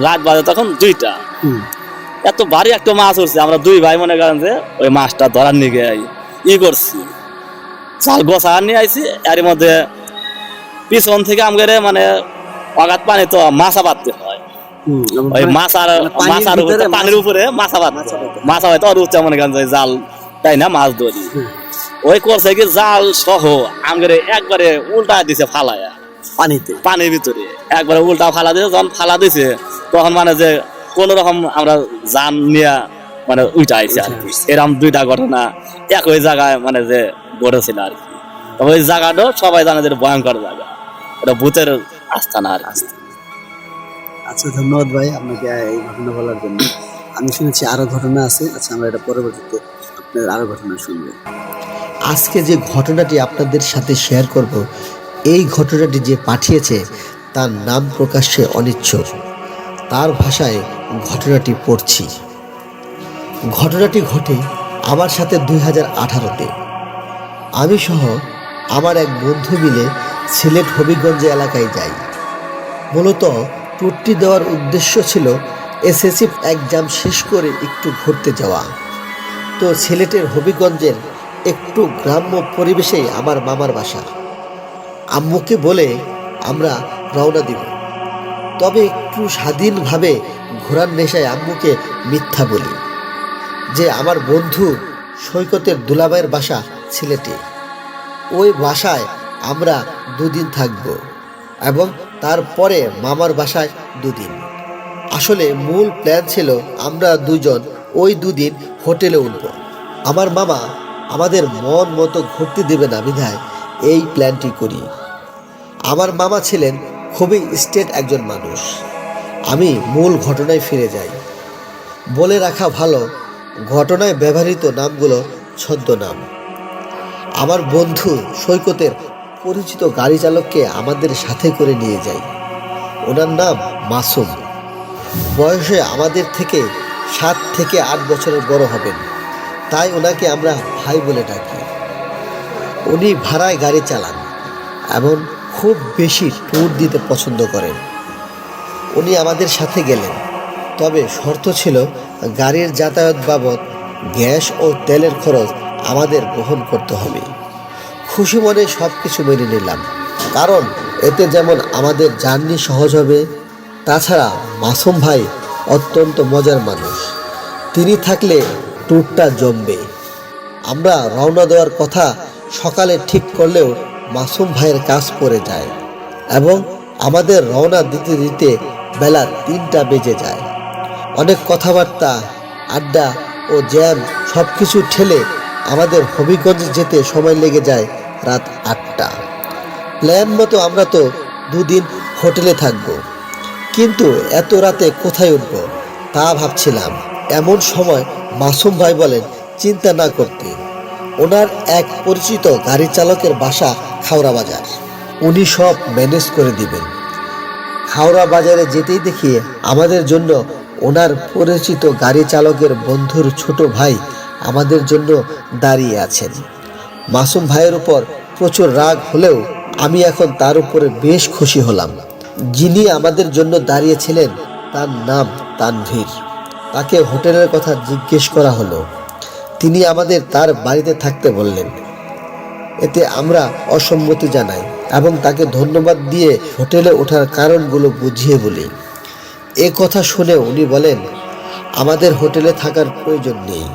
রাত বাজে তখন 2টা, এত ভারী একটা মাছ উঠছে। আমরা দুই ভাই মনে করেন যে ওই মাছটা ধরার নিয়ে করছি, জাল গোছা নিয়ে আইছি। এর মধ্যে পিছন থেকে আমাদের মানে অগাধ পানি তো মাছা বাঁধতে হয়, ওই মাছার পানির উপরে মাছা বাঁধতে তো উঠছে মনে করেন যে জাল তাই না মাছ ধরি। ওই করছে কি জাল সহ আমাদের একবারে উল্টা দিছে ফালায়া পানির ভিতরে, একবারে উল্টা ফালা দিয়েছে। যখন ফালা দিছে তখন মানে যে কোন রকম আমরা জান নিয়ে মানে উইটা আইছে আর কি। এরকম 2টা ঘটনা একই জায়গায় মানে যে ঘটেছিল আর কি। তবে ওই জায়গাটা সবাই জানে যে ভয়ঙ্কর জায়গা, এটা ভূতের আস্থানা আর কি। আচ্ছা, ধন্যবাদ ভাই আপনাকে এই ঘটনা বলার জন্য। আমি শুনেছি আরো ঘটনা আছে। আচ্ছা, আমরা এটা পরবর্তীতে আপনার আরো ঘটনা শুনবো। আজকে যে ঘটনাটি আপনাদের সাথে শেয়ার করব, এই ঘটনাটি যে পাঠিয়েছে তার নাম প্রকাশ্যে অনিচ্ছুক। তার ভাষায় ঘটনাটি পড়ছি। ঘটনাটি ঘটে আমার সাথে 2018-তে। আমি সহ আমার এক বন্ধু মিলে সিলেট হবিগঞ্জ এলাকায় যাই। মূলত ট্যুরটি দেওয়ার উদ্দেশ্য ছিল এসএসসি এক্সাম শেষ করে একটু ঘুরতে যাওয়া। তো সিলেটের হবিগঞ্জের একটু গ্রাম্য পরিবেশেই আমার মামার বাসা। আম্মুকে বলে আমরা রওনা দিব, তবে একটু স্বাধীনভাবে ঘোরার নেশায় আম্মুকে মিথ্যা বলি যে আমার বন্ধু সৈকতের দুলাভাইয়ের বাসা সিলেটে, ওই বাসায় আমরা 2 দিন থাকব এবং তারপরে মামার বাসায় 2 দিন। আসলে মূল প্ল্যান ছিল আমরা দুজন ওই 2 দিন হোটেলে উঠব। আমার মামা আমাদের মন মতো ঘুরতে দেবে না বিধায় এই প্ল্যানটি করি। আমার মামা ছিলেন খুবই স্টেট একজন মানুষ। আমি মূল ঘটনায় ফিরে যাই। বলে রাখা ভালো, ঘটনায় ব্যবহৃত নামগুলো ছদ্মনাম। আমার বন্ধু সৈকতের পরিচিত গাড়ি চালককে আমাদের সাথে করে নিয়ে যাই। ওনার নাম মাসুম। বয়সে আমাদের থেকে 7 থেকে 8 বছরের বড় হবেন, তাই ওনাকে আমরা ভাই বলে ডাকি। উনি ভাড়ায় গাড়ি চালান এবং খুব বেশি ট্যুর দিতে পছন্দ করেন। উনি আমাদের সাথে গেলেন, তবে শর্ত ছিল গাড়ির যাতায়াত বাবদ গ্যাস ও তেলের খরচ আমাদের বহন করতে হবে। খুশি মনে সব কিছু মেনে নিলাম, কারণ এতে যেমন আমাদের জার্নি সহজ হবে, তাছাড়া মাসুম ভাই অত্যন্ত মজার মানুষ। তিনি থাকলে ট্যুরটা জমবে। আমরা রওনা দেওয়ার কথা সকালে ঠিক করলেও মাসুম ভাইয়ের কাজ পড়ে যায় এবং আমাদের রওনা দিতে দিতে বেলা 3টা বেজে যায়। অনেক কথাবার্তা, আড্ডা ও জ্যাম সব কিছু ঠেলে আমাদের হবিগঞ্জ যেতে সময় লেগে যায় রাত 8টা। প্ল্যান মতো আমরা তো 2 দিন হোটেলে থাকবো, কিন্তু এত রাতে কোথায় উঠব তা ভাবছিলাম। এমন সময় মাসুম ভাই বলেন চিন্তা না করতে, ওনার এক পরিচিত গাড়ি চালকের বাসা খাওড়া বাজার, উনি সব ম্যানেজ করে দিবেন। খাওড়া বাজারে যেতেই দেখি আমাদের জন্য ওনার পরিচিত গাড়ি চালকের বন্ধুর ছোট ভাই আমাদের জন্য দাঁড়িয়ে আছেন। মাসুম ভাইয়ের উপর প্রচুর রাগ হলেও আমি এখন তার উপরে বেশ খুশি হলাম। যিনি আমাদের জন্য দাঁড়িয়েছিলেন তার নাম তানভীর। তাকে হোটেলের কথা জিজ্ঞেস করা হলো, তিনি আমাদের তার বাড়িতে থাকতে বললেন। এতে আমরা অসম্মতি জানাই এবং তাকে ধন্যবাদ দিয়ে হোটেলে ওঠার কারণগুলো বুঝিয়ে বলি। এ কথা শুনে উনি বলেন আমাদের হোটেলে থাকার প্রয়োজন নেই,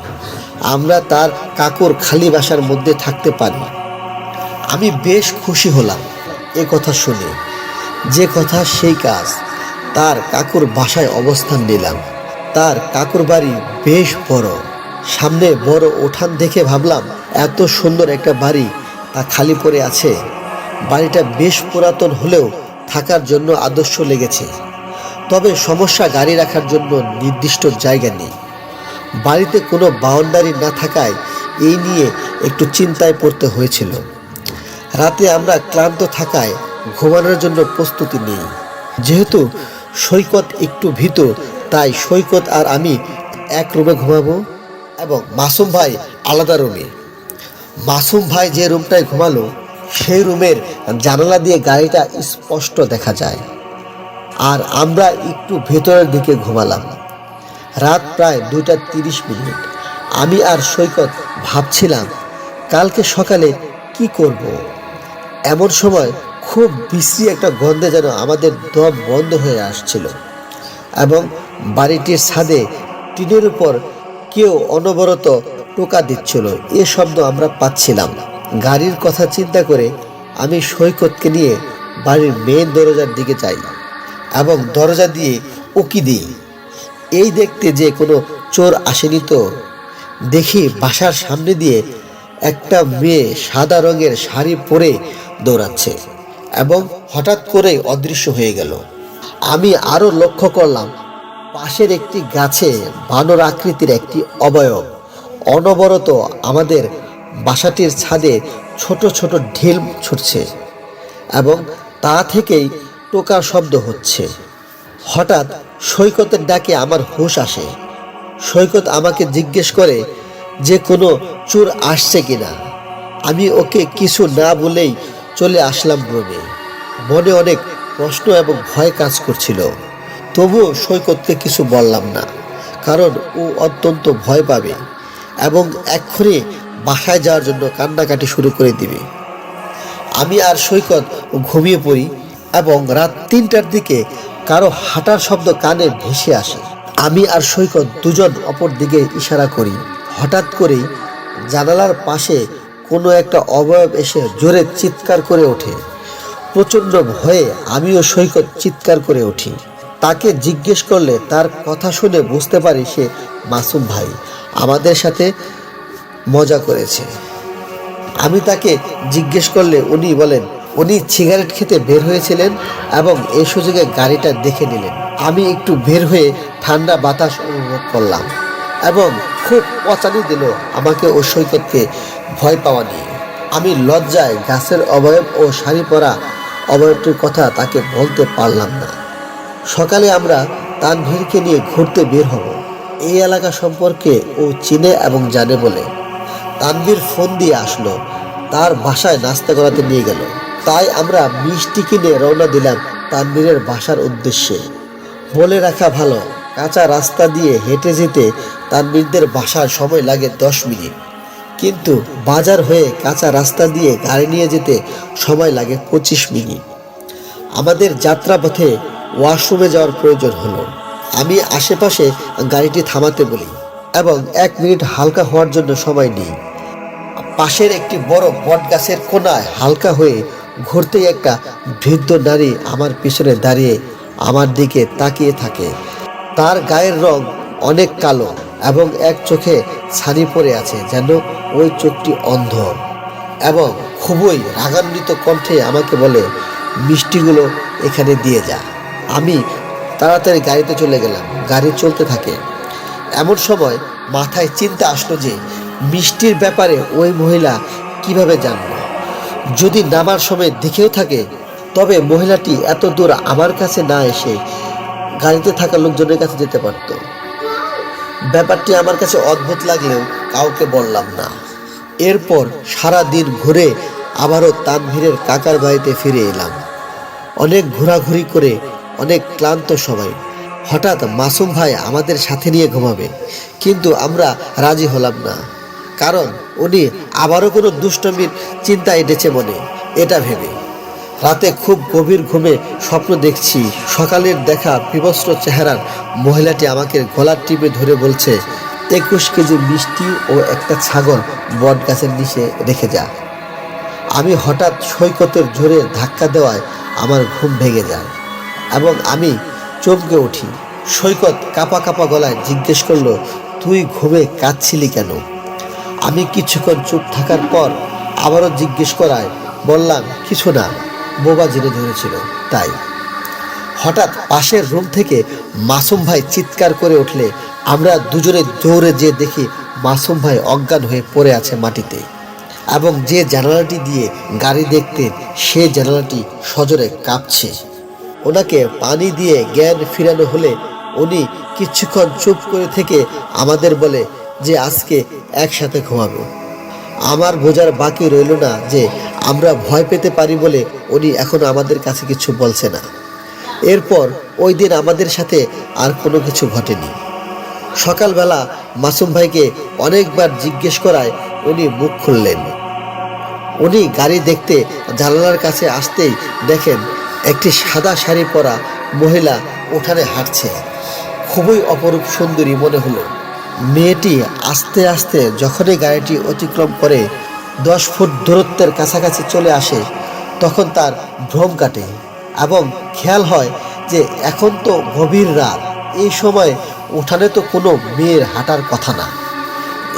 আমরা তার কাকুর খালি বাসার মধ্যে থাকতে পারি। আমি বেশ খুশি হলাম এ কথা শুনে। যে কথা সেই কাজ, তার কাকুর বাসায় অবস্থান নিলাম। তার কাকুর বাড়ি বেশ বড়, সামনে বড় উঠান দেখে ভাবলাম এত সুন্দর একটা বাড়ি তা খালি পড়ে আছে। বাড়িটা বেশ পুরাতন হলেও থাকার জন্য আদর্শ লেগেছে, তবে সমস্যা গাড়ি রাখার জন্য নির্দিষ্ট জায়গা নেই। বাড়িতে কোনো বাউন্ডারি না থাকায় এই নিয়ে একটু চিন্তায় পড়তে হয়েছিল। রাতে আমরা ক্লান্ত থাকায় ঘুমানোর জন্য প্রস্তুতি নেই। যেহেতু সৈকত একটু ভীত, তাই সৈকত আর আমি এক রুমে ঘুমাবো এবং মাসুম ভাই আলাদা রুমে। মাসুম ভাই যে রুমটায় ঘুমালো সেই রুমের জানালা দিয়ে গাড়িটা স্পষ্ট দেখা যায়, আর আমরা একটু ভেতরের দিকে ঘুমালাম। রাত প্রায় 2:30। আমি আর সৈকত ভাবছিলাম কালকে সকালে কি করব। এমন সময় খুব বিশ্রী একটা গন্ধে যেন আমাদের দম বন্ধ হয়ে আসছিল এবং বাড়িটির ছাদে টিনের উপর কেউ অনবরত টোকা দিচ্ছিল, এ শব্দ আমরা পাচ্ছিলাম। গাড়ির কথা চিন্তা করে আমি সৈকতকে নিয়ে বাড়ির মেন দরজার দিকে যাই এবং দরজা দিয়ে উকি দিই, এই দেখতে যে কোনো চোর আসেনি তো। দেখি বাসার সামনে দিয়ে একটা মেয়ে সাদা রঙের শাড়ি পরে দৌড়াচ্ছে এবং হঠাৎ করে অদৃশ্য হয়ে গেল। আমি আরো লক্ষ্য করলাম পাশের একটি গাছে বানর আকৃতির একটি অবয়ব অনবরত আমাদের বাসাটির ছাদে ছোট ছোট ঢিল ছুটছে এবং তা থেকেই টোকার শব্দ হচ্ছে। হঠাৎ সৈকতের ডাকে আমার হুঁশ আসে। সৈকত আমাকে জিজ্ঞেস করে যে কোনো চোর আসছে কিনা। আমি ওকে কিছু না বলেই চলে আসলাম রুমে। মনে অনেক প্রশ্ন এবং ভয় কাজ করছিল, তবুও সৈকতকে কিছু বললাম না, কারণ ও অত্যন্ত ভয় পাবে এবং এক্ষুনি বাসায় যাওয়ার জন্য কান্নাকাটি শুরু করে দিবে। আমি আর সৈকত ঘুমিয়ে পড়ি এবং রাত 3টার দিকে কারো হাঁটার শব্দ কানে ভেসে আসে। আমি আর সৈকত দুজন অপর দিকে ইশারা করি। হঠাৎ করেই জানালার পাশে কোনো একটা অবয়ব এসে জোরে চিৎকার করে ওঠে। প্রচণ্ড ভয়ে আমিও সৈকত চিৎকার করে উঠি। তাকে জিজ্ঞেস করলে তার কথা শুনে বুঝতে পারি সে মাসুম ভাই আমাদের সাথে মজা করেছে। আমি তাকে জিজ্ঞেস করলে উনি বলেন উনি সিগারেট খেতে বের হয়েছিলেন এবং এই সুযোগে গাড়িটা দেখে নিলেন। আমি একটু বের হয়ে ঠান্ডা বাতাস অনুভব করলাম এবং খুব পচানি দিল আমাকে ও সৈকতকে ভয় পাওয়া নিয়ে। আমি লজ্জায় গাছের অবয়ব ও শাড়ি পরা অবয়বটির কথা তাকে বলতে পারলাম না। সকালে আমরা তানভীরকে নিয়ে ঘুরতে বের হব। এই এলাকা সম্পর্কে ও চিনে এবং জানে বলে তানভীর ফোন দিয়ে আসলো, তার বাসায় নাস্তা করাতে নিয়ে গেল। তাই আমরা মিষ্টি কিনে রওনা দিলাম তানভীরের বাসার উদ্দেশ্যে। বলে রাখা ভালো, কাঁচা রাস্তা দিয়ে হেঁটে যেতে তানভীরদের বাসার সময় লাগে 10 মিনিট, কিন্তু বাজার হয়ে কাঁচা রাস্তা দিয়ে গাড়ি নিয়ে যেতে সময় লাগে 25 মিনিট। আমাদের যাত্রাপথে ওয়াশরুমে যাওয়ার প্রয়োজন হলো। আমি আশেপাশে গাড়িটি থামাতে বলি এবং 1 মিনিট হালকা হওয়ার জন্য সময় নিই। পাশের একটি বড় বট গাছের কোণায় হালকা হয়ে ঘুরতেই একটা বৃদ্ধ নারী আমার পিছনে দাঁড়িয়ে আমার দিকে তাকিয়ে থাকে। তার গায়ের রং অনেক কালো এবং এক চোখে ছানি পড়ে আছে, যেন ওই চোখটি অন্ধ, এবং খুবই রাগান্বিত কণ্ঠে আমাকে বলে, মিষ্টিগুলো এখানে দিয়ে যা। আমি তাড়াতাড়ি গাড়িতে চলে গেলাম। গাড়ি চলতে থাকে। এমন সময় মাথায় চিন্তা আসলো যে মিষ্টির ব্যাপারে ওই মহিলা কিভাবে জানলো। যদি নামার সময় দেখেও থাকে, তবে মহিলাটি এত দূর আমার কাছে না এসে গাড়িতে থাকা লোকজনের কাছে যেতে পারত। ব্যাপারটি আমার কাছে অদ্ভুত লাগলেও কাউকে বললাম না। এরপর সারা দিন ঘুরে আবারও তানভীরের কাকার বাড়িতে ফিরে এলাম। অনেক ঘোরাঘুরি করে অনেক ক্লান্ত সবাই। হঠাৎ মাসুম ভাই আমাদের সাথে নিয়ে ঘুমাবে, কিন্তু আমরা রাজি হলাম না, কারণ উনি আবারও কোনো দুষ্টমির চিন্তা এঁটেছে মনে, এটা ভেবে। রাতে খুব গভীর ঘুমে স্বপ্ন দেখছি সকালের দেখা বিবস্ত্র চেহারার মহিলাটি আমাকে গলার টিপে ধরে বলছে, 21 কেজি মিষ্টি ও একটা ছাগল বট গাছের নিচে রেখে যা। আমি হঠাৎ সৈকতের জোরে ধাক্কা দেওয়ায় আমার ঘুম ভেঙে যায় এবং আমি চমকে উঠি। সৈকত কাঁপা কাঁপা গলায় জিজ্ঞেস করলো, তুই ঘুমে কাঁদছিলি কেন? আমি কিছুক্ষণ চুপ থাকার পর আবারও জিজ্ঞেস করায় বললাম, কিছু না, বোবা জেনে ধরেছিল তাই। হঠাৎ পাশের রুম থেকে মাসুম ভাই চিৎকার করে উঠলে আমরা দুজনে দৌড়ে যেয়ে দেখি মাসুম ভাই অজ্ঞান হয়ে পড়ে আছে মাটিতে, এবং যে জানালাটি দিয়ে গাড়ি দেখতেন সে জানালাটি সজোরে কাঁপছে। ওনাকে পানি দিয়ে জ্ঞান ফিরানো হলে উনি কিছুক্ষণ চুপ করে থেকে আমাদের বলে যে আজকে একসাথে ঘুমাবো। আমার বোঝার বাকি রইল না যে আমরা ভয় পেতে পারি বলে উনি এখন আমাদের কাছে কিছু বলছে না। এরপর ওই দিন আমাদের সাথে আর কোনো কিছু ঘটেনি। সকালবেলা মাসুম ভাইকে অনেকবার জিজ্ঞেস করায় উনি মুখ খুললেন। উনি গাড়ি দেখতে জানালার কাছে আসতেই দেখেন একটি সাদা শাড়ি পরা মহিলা উঠানে হাঁটছে। খুবই অপরূপ সুন্দরী মনে হলো। মেয়েটি আস্তে আস্তে যখনই গাড়িটি অতিক্রম করে 10 ফুট দূরত্বের কাছাকাছি চলে আসে, তখন তার ভ্রম কাটে এবং খেয়াল হয় যে এখন তো গভীর রাত, এই সময় উঠানে তো কোনো মেয়ের হাঁটার কথা না।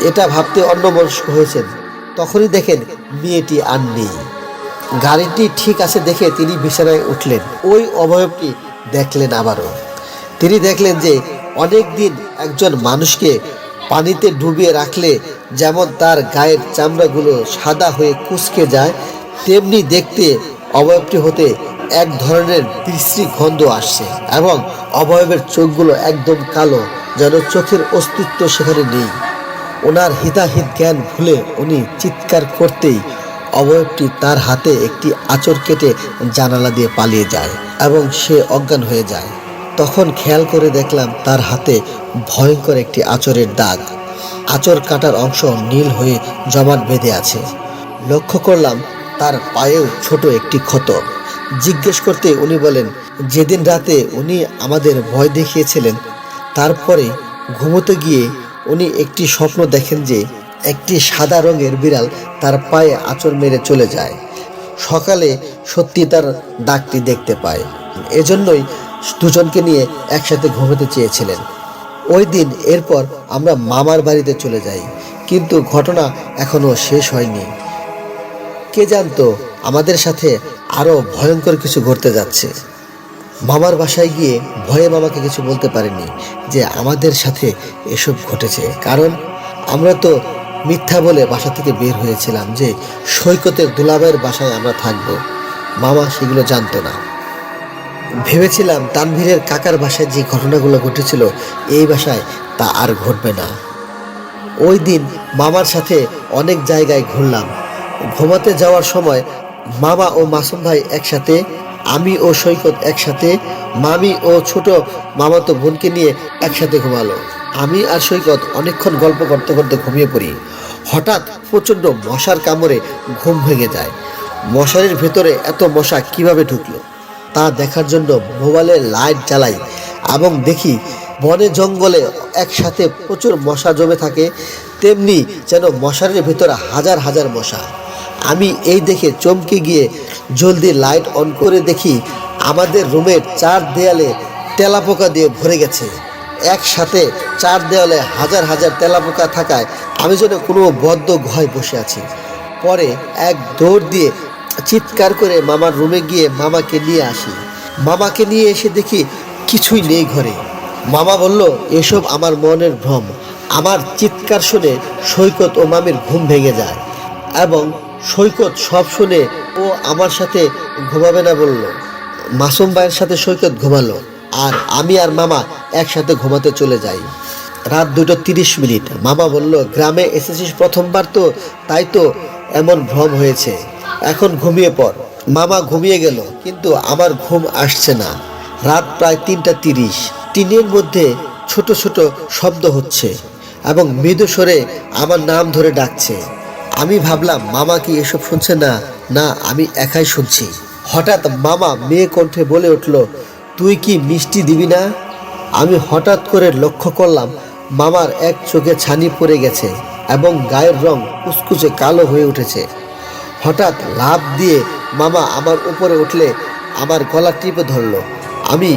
এটা ভাবতে অন্যমনস্ক হয়েছেন। তখনই দেখেন মেয়েটি আর নেই। গাড়িটি ঠিক আছে দেখে তিনি বিছানায় উঠলেন। ওই অবয়বটি দেখলেন আবারও। তিনি দেখলেন যে অনেক দিন একজন মানুষকে পানিতে ডুবিয়ে রাখলে যেমন তার গায়ের চামড়াগুলো সাদা হয়ে কুঁচকে যায়, তেমনি দেখতে অবয়বটি হতে এক ধরনের বিশ্রী গন্ধ আসছে এবং অবয়বের চোখগুলো একদম কালো, যেন চোখের অস্তিত্ব সেখানে নেই। ওনার হিতাহিত জ্ঞান ভুলে উনি চিৎকার করতেই অবয়বটি তার হাতে একটি আঁচড় কেটে জানালা দিয়ে পালিয়ে যায় এবং সে অজ্ঞান হয়ে যায়। তখন খেয়াল করে দেখলাম তার হাতে ভয়ঙ্কর একটি আঁচড়ের দাগ। আঁচড় কাটার অংশ নীল হয়ে জমাট বেঁধে আছে। লক্ষ্য করলাম তার পায়েও ছোট একটি ক্ষত। জিজ্ঞেস করতে উনি বলেন, যেদিন রাতে উনি আমাদের ভয় দেখিয়েছিলেন, তারপরে ঘুমোতে গিয়ে উনি একটি স্বপ্ন দেখেন যে একটি সাদা রঙের বিড়াল তার পায়ে আঁচড় মেরে চলে যায়। সকালে সত্যি তার দাগটি দেখতে পায়। এজন্যই দুজনকে নিয়ে একসাথে ঘুমোতে চেয়েছিলেন ওই দিন। এরপর আমরা মামার বাড়িতে চলে যাই, কিন্তু ঘটনা এখনো শেষ হয়নি। কে জানতো আমাদের সাথে আরো ভয়ঙ্কর কিছু ঘটতে যাচ্ছে। মামার বাসায় গিয়ে ভয়ে মামাকে কিছু বলতে পারিনি যে আমাদের সাথে এসব ঘটেছে, কারণ আমরা তো মিথ্যা বলে বাসা থেকে বের হয়েছিলাম যে সৈকতের দুলাভাইয়ের বাসায় আমরা থাকব। মামা সেগুলো জানতো না। ভেবেছিলাম তানভীরের কাকার বাসায় যে ঘটনাগুলো ঘটেছিল এই বাসায় তা আর ঘটবে না। ওই দিন মামার সাথে অনেক জায়গায় ঘুরলাম। ঘুমাতে যাওয়ার সময় মামা ও মাসুম ভাই একসাথে, আমি ও সৈকত একসাথে, মামি ও ছোট মামাতো বোনকে নিয়ে একসাথে ঘুমালো। আমি আর সৈকত অনেকক্ষণ গল্প করতে করতে ঘুমিয়ে পড়ি। হঠাৎ প্রচণ্ড মশার কামড়ে ঘুম ভেঙে যায়। মশারির ভেতরে এত মশা কিভাবে ঢুকলো তা দেখার জন্য মোবাইলে লাইট জ্বালাই এবং দেখি বনে জঙ্গলে একসাথে প্রচুর মশা জমে থাকে, তেমনি যেন মশারির ভেতরে হাজার হাজার মশা। আমি এই দেখে চমকে গিয়ে জলদি লাইট অন করে দেখি আমাদের রুমের চার দেয়ালে তেলাপোকা দিয়ে ভরে গেছে। একসাথে চার দেয়ালে হাজার হাজার তেলাপোকা থাকায় আমি যেন কোনো বদ্ধ গুহায় বসে আছি। পরে এক দৌড় দিয়ে চিৎকার করে মামার রুমে গিয়ে মামাকে নিয়ে আসি। মামাকে নিয়ে এসে দেখি কিছুই নেই ঘরে। মামা বলল, এসব আমার মনের ভ্রম। আমার চিৎকার শুনে সৈকত ও মামির ঘুম ভেঙে যায় এবং সৈকত সব শুনে ও আমার সাথে ঘুমাবে না বলল। মাসুম ভাইয়ের সাথে সৈকত ঘুমালো আর আমি আর মামা একসাথে ঘুমাতে চলে যাই। রাত 2:30। মামা বলল, গ্রামে এসেছিস প্রথমবার তো, তাই তো এমন ভ্রম হয়েছে, এখন ঘুমিয়ে পড়। মামা ঘুমিয়ে গেল, কিন্তু আমার ঘুম আসছে না। রাত প্রায় 3:30। টিনের মধ্যে ছোট ছোট শব্দ হচ্ছে এবং মৃদু স্বরে আমার নাম ধরে ডাকছে। আমি ভাবলাম মামা কি এসব শুনছে না, না আমি একাই শুনছি। হঠাৎ মামা মেয়ে কণ্ঠে বলে উঠল, তুই কি মিষ্টি দিবি না? আমি হঠাৎ করে লক্ষ্য করলাম মামার এক চোখে ছানি পড়ে গেছে এবং গায়ের রং কুচকুচে কালো হয়ে উঠেছে। হঠাৎ লাফ দিয়ে মামা আমার উপরে উঠলে আমার গলা টিপে ধরলো। আমি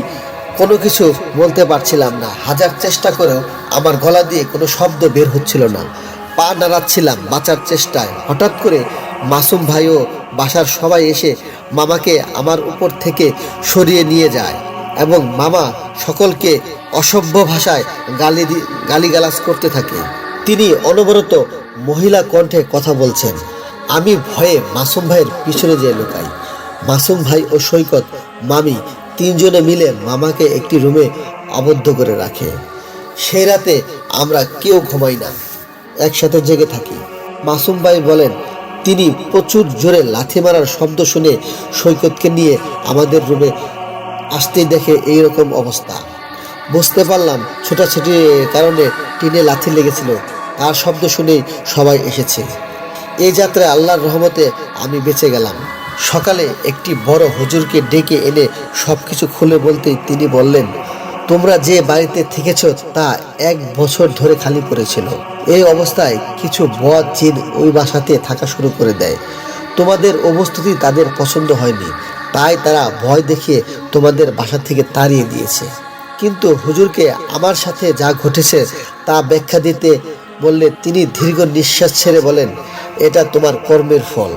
কোনো কিছু বলতে পারছিলাম না। হাজার চেষ্টা করেও আমার গলা দিয়ে কোনো শব্দ বের হচ্ছিল না। পা নাড়াচ্ছিলাম বাঁচার চেষ্টায়। হঠাৎ করে মাসুম ভাইও বাসার সবাই এসে মামাকে আমার উপর থেকে সরিয়ে নিয়ে যায় এবং মামা সকলকে অসভ্য ভাষায় গালিগালাজ করতে থাকে। তিনি অনবরত মহিলা কণ্ঠে কথা বলছেন। আমি ভয়ে মাসুম ভাইয়ের পিছনে যেয়ে লুকাই। মাসুম ভাই ও সৈকত মামি তিনজনে মিলে মামাকে একটি রুমে আবদ্ধ করে রাখে। সেই রাতে আমরা কেউ ঘুমাই না, একসাথে জেগে থাকি। মাসুম ভাই বলেন, তিনি প্রচুর জোরে লাথি মারার শব্দ শুনে সৈকতকে নিয়ে আমাদের রুমে আসতেই দেখে এইরকম অবস্থা। বুঝতে পারলাম ছোটাছুটির কারণে টিনে লাথি লেগেছিল। তার শব্দ শুনেই সবাই এসেছে। এই যাত্রায় আল্লাহর রহমতে আমি বেঁচে গেলাম। সকালে একটি বড় হুজুরকে ডেকে এনে সব কিছু খুলে বলতেই তিনি বললেন, তোমরা যে বাড়িতে থেকেছ তা 1 বছর ধরে খালি পড়েছিল। এই অবস্থায় কিছু বদ জিন ওই বাসাতে থাকা শুরু করে দেয়। তোমাদের উপস্থিতি তাদের পছন্দ হয়নি, তাই তারা ভয় দেখিয়ে তোমাদের বাসা থেকে তাড়িয়ে দিয়েছে। কিন্তু হুজুরকে আমার সাথে যা ঘটেছে তা ব্যাখ্যা দিতে বললে তিনি দীর্ঘ নিঃশ্বাস ছেড়ে বলেন, এটা তোমার কর্মের ফল।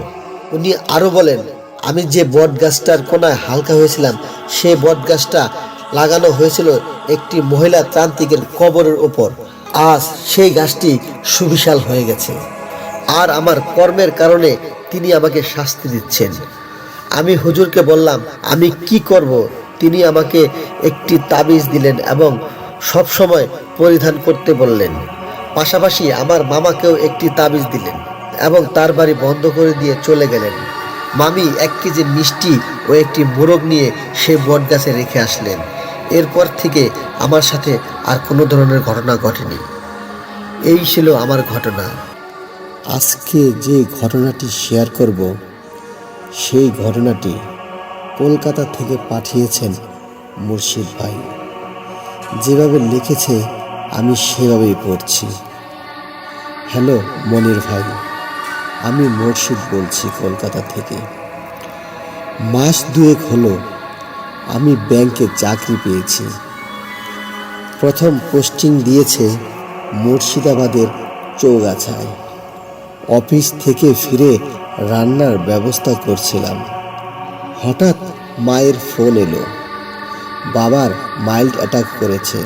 উনি আরও বলেন, আমি যে বট গাছটার কোনায় হালকা হয়েছিলাম, সে বট গাছটা লাগানো হয়েছিল একটি মহিলা ত্রান্তিকের কবরের ওপর। আজ সেই গাছটি সুবিশাল হয়ে গেছে, আর আমার কর্মের কারণে তিনি আমাকে শাস্তি দিচ্ছেন। আমি হুজুরকে বললাম আমি কি করব। তিনি আমাকে একটি তাবিজ দিলেন এবং সব সময় পরিধান করতে বললেন। পাশাপাশি আমার মামাকেও একটি তাবিজ দিলেন এবং তার বাড়ি বন্ধ করে দিয়ে চলে গেলেন। মামি 1 কেজি মিষ্টি ও একটি মোরগ নিয়ে সেই বট গাছে রেখে আসলেন। এরপর থেকে আমার সাথে আর কোনো ধরনের ঘটনা ঘটেনি। এই ছিল আমার ঘটনা। আজকে যে ঘটনাটি শেয়ার করব, সেই ঘটনাটি কলকাতা থেকে পাঠিয়েছেন মুর্শিদ ভাই। যেভাবে লিখেছে আমি সেভাবেই পড়ছি। হ্যালো মনির ভাই, আমি মুর্শিদ বলছি কলকাতা থেকে। মাস 2 হলো আমি ব্যাংকে চাকরি পেয়েছি। প্রথম পোস্টিং দিয়েছে মুর্শিদাবাদের চৌগাছায়। অফিস থেকে ফিরে রান্নার ব্যবস্থা করছিলাম। হঠাৎ মায়ের ফোন এলো, বাবার মাইল্ড অ্যাটাক করেছে।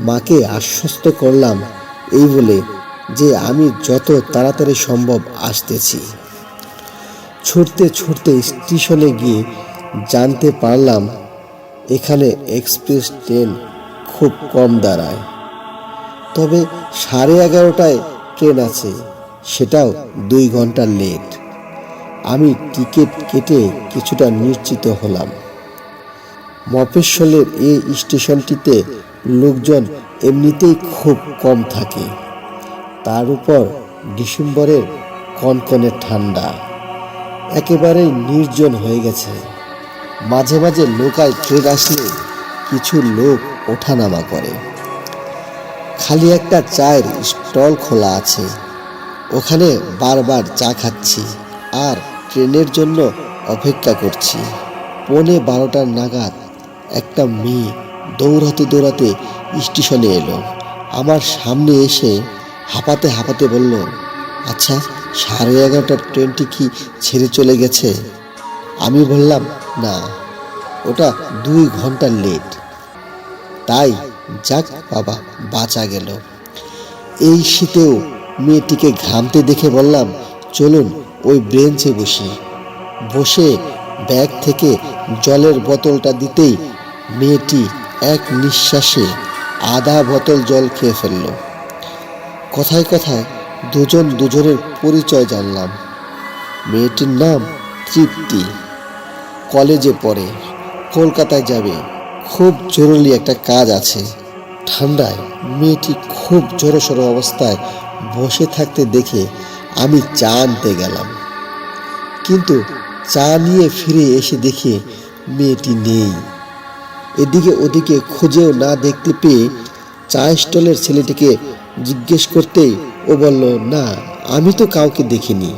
মাকে আশ্বস্ত করলাম এই বলে যে আমি যত তাড়াতাড়ি সম্ভব আসতেছি। ছুটতে ছুটতে স্টেশনে গিয়ে জানতে পারলাম এখানে এক্সপ্রেস ট্রেন খুব কম দাঁড়ায়, তবে 11:30টায় ট্রেন আছে, সেটাও 2 ঘন্টা লেট। আমি টিকিট কেটে কিছুটা নিশ্চিত হলাম। মফস্বলের এই স্টেশনটিতে লোকজন এমনিতেই খুব কম থাকে, তার উপর ডিসেম্বরের কনকনে ঠান্ডা একেবারেই নির্জন হয়ে গেছে। মাঝে মাঝে লোকাল ট্রেন আসলে কিছু লোক ওঠানামা করে। খালি একটা চায়ের স্টল খোলা আছে, ওখানে বারবার চা খাচ্ছি আর ট্রেনের জন্য অপেক্ষা করছি। 11:15 নাগাদ একটা মেয়ে দৌড়াতে দৌড়াতে স্টেশনে এলো। আমার সামনে এসে হাঁপাতে হাঁপাতে বলল, আচ্ছা 11:30টার ট্রেনটি কি ছেড়ে চলে গেছে? আমি বললাম, না, ওটা 2 ঘন্টা লেট। তাই যাক বাবা, বাঁচা গেল। এই শীতেও মেয়েটিকে ঘামতে দেখে বললাম, চলুন ওই বেঞ্চে বসি। বসে ব্যাগ থেকে জলের বোতলটা দিতেই মেয়েটি এক নিঃশ্বাসে আধা বোতল জল খেয়ে ফেলল। কথায় কথায় দুজন দুজনের পরিচয় জানলাম। মেয়েটির নাম তৃপ্তি, কলেজে পড়ে, কলকাতায় যাবে, খুব জরুরি একটা কাজ আছে। ঠান্ডায় মেয়েটি খুব জড়সড় অবস্থায় বসে থাকতে দেখে আমি চা আনতে গেলাম, কিন্তু চা নিয়ে ফিরে এসে দেখি মেয়েটি নেই। এদিকে ওদিকে খুঁজেও না দেখতে পেয়ে চা স্টলের ছেলেটিকে জিজ্ঞেস করতেই ও বলল, না, আমি তো কাউকে দেখিনি।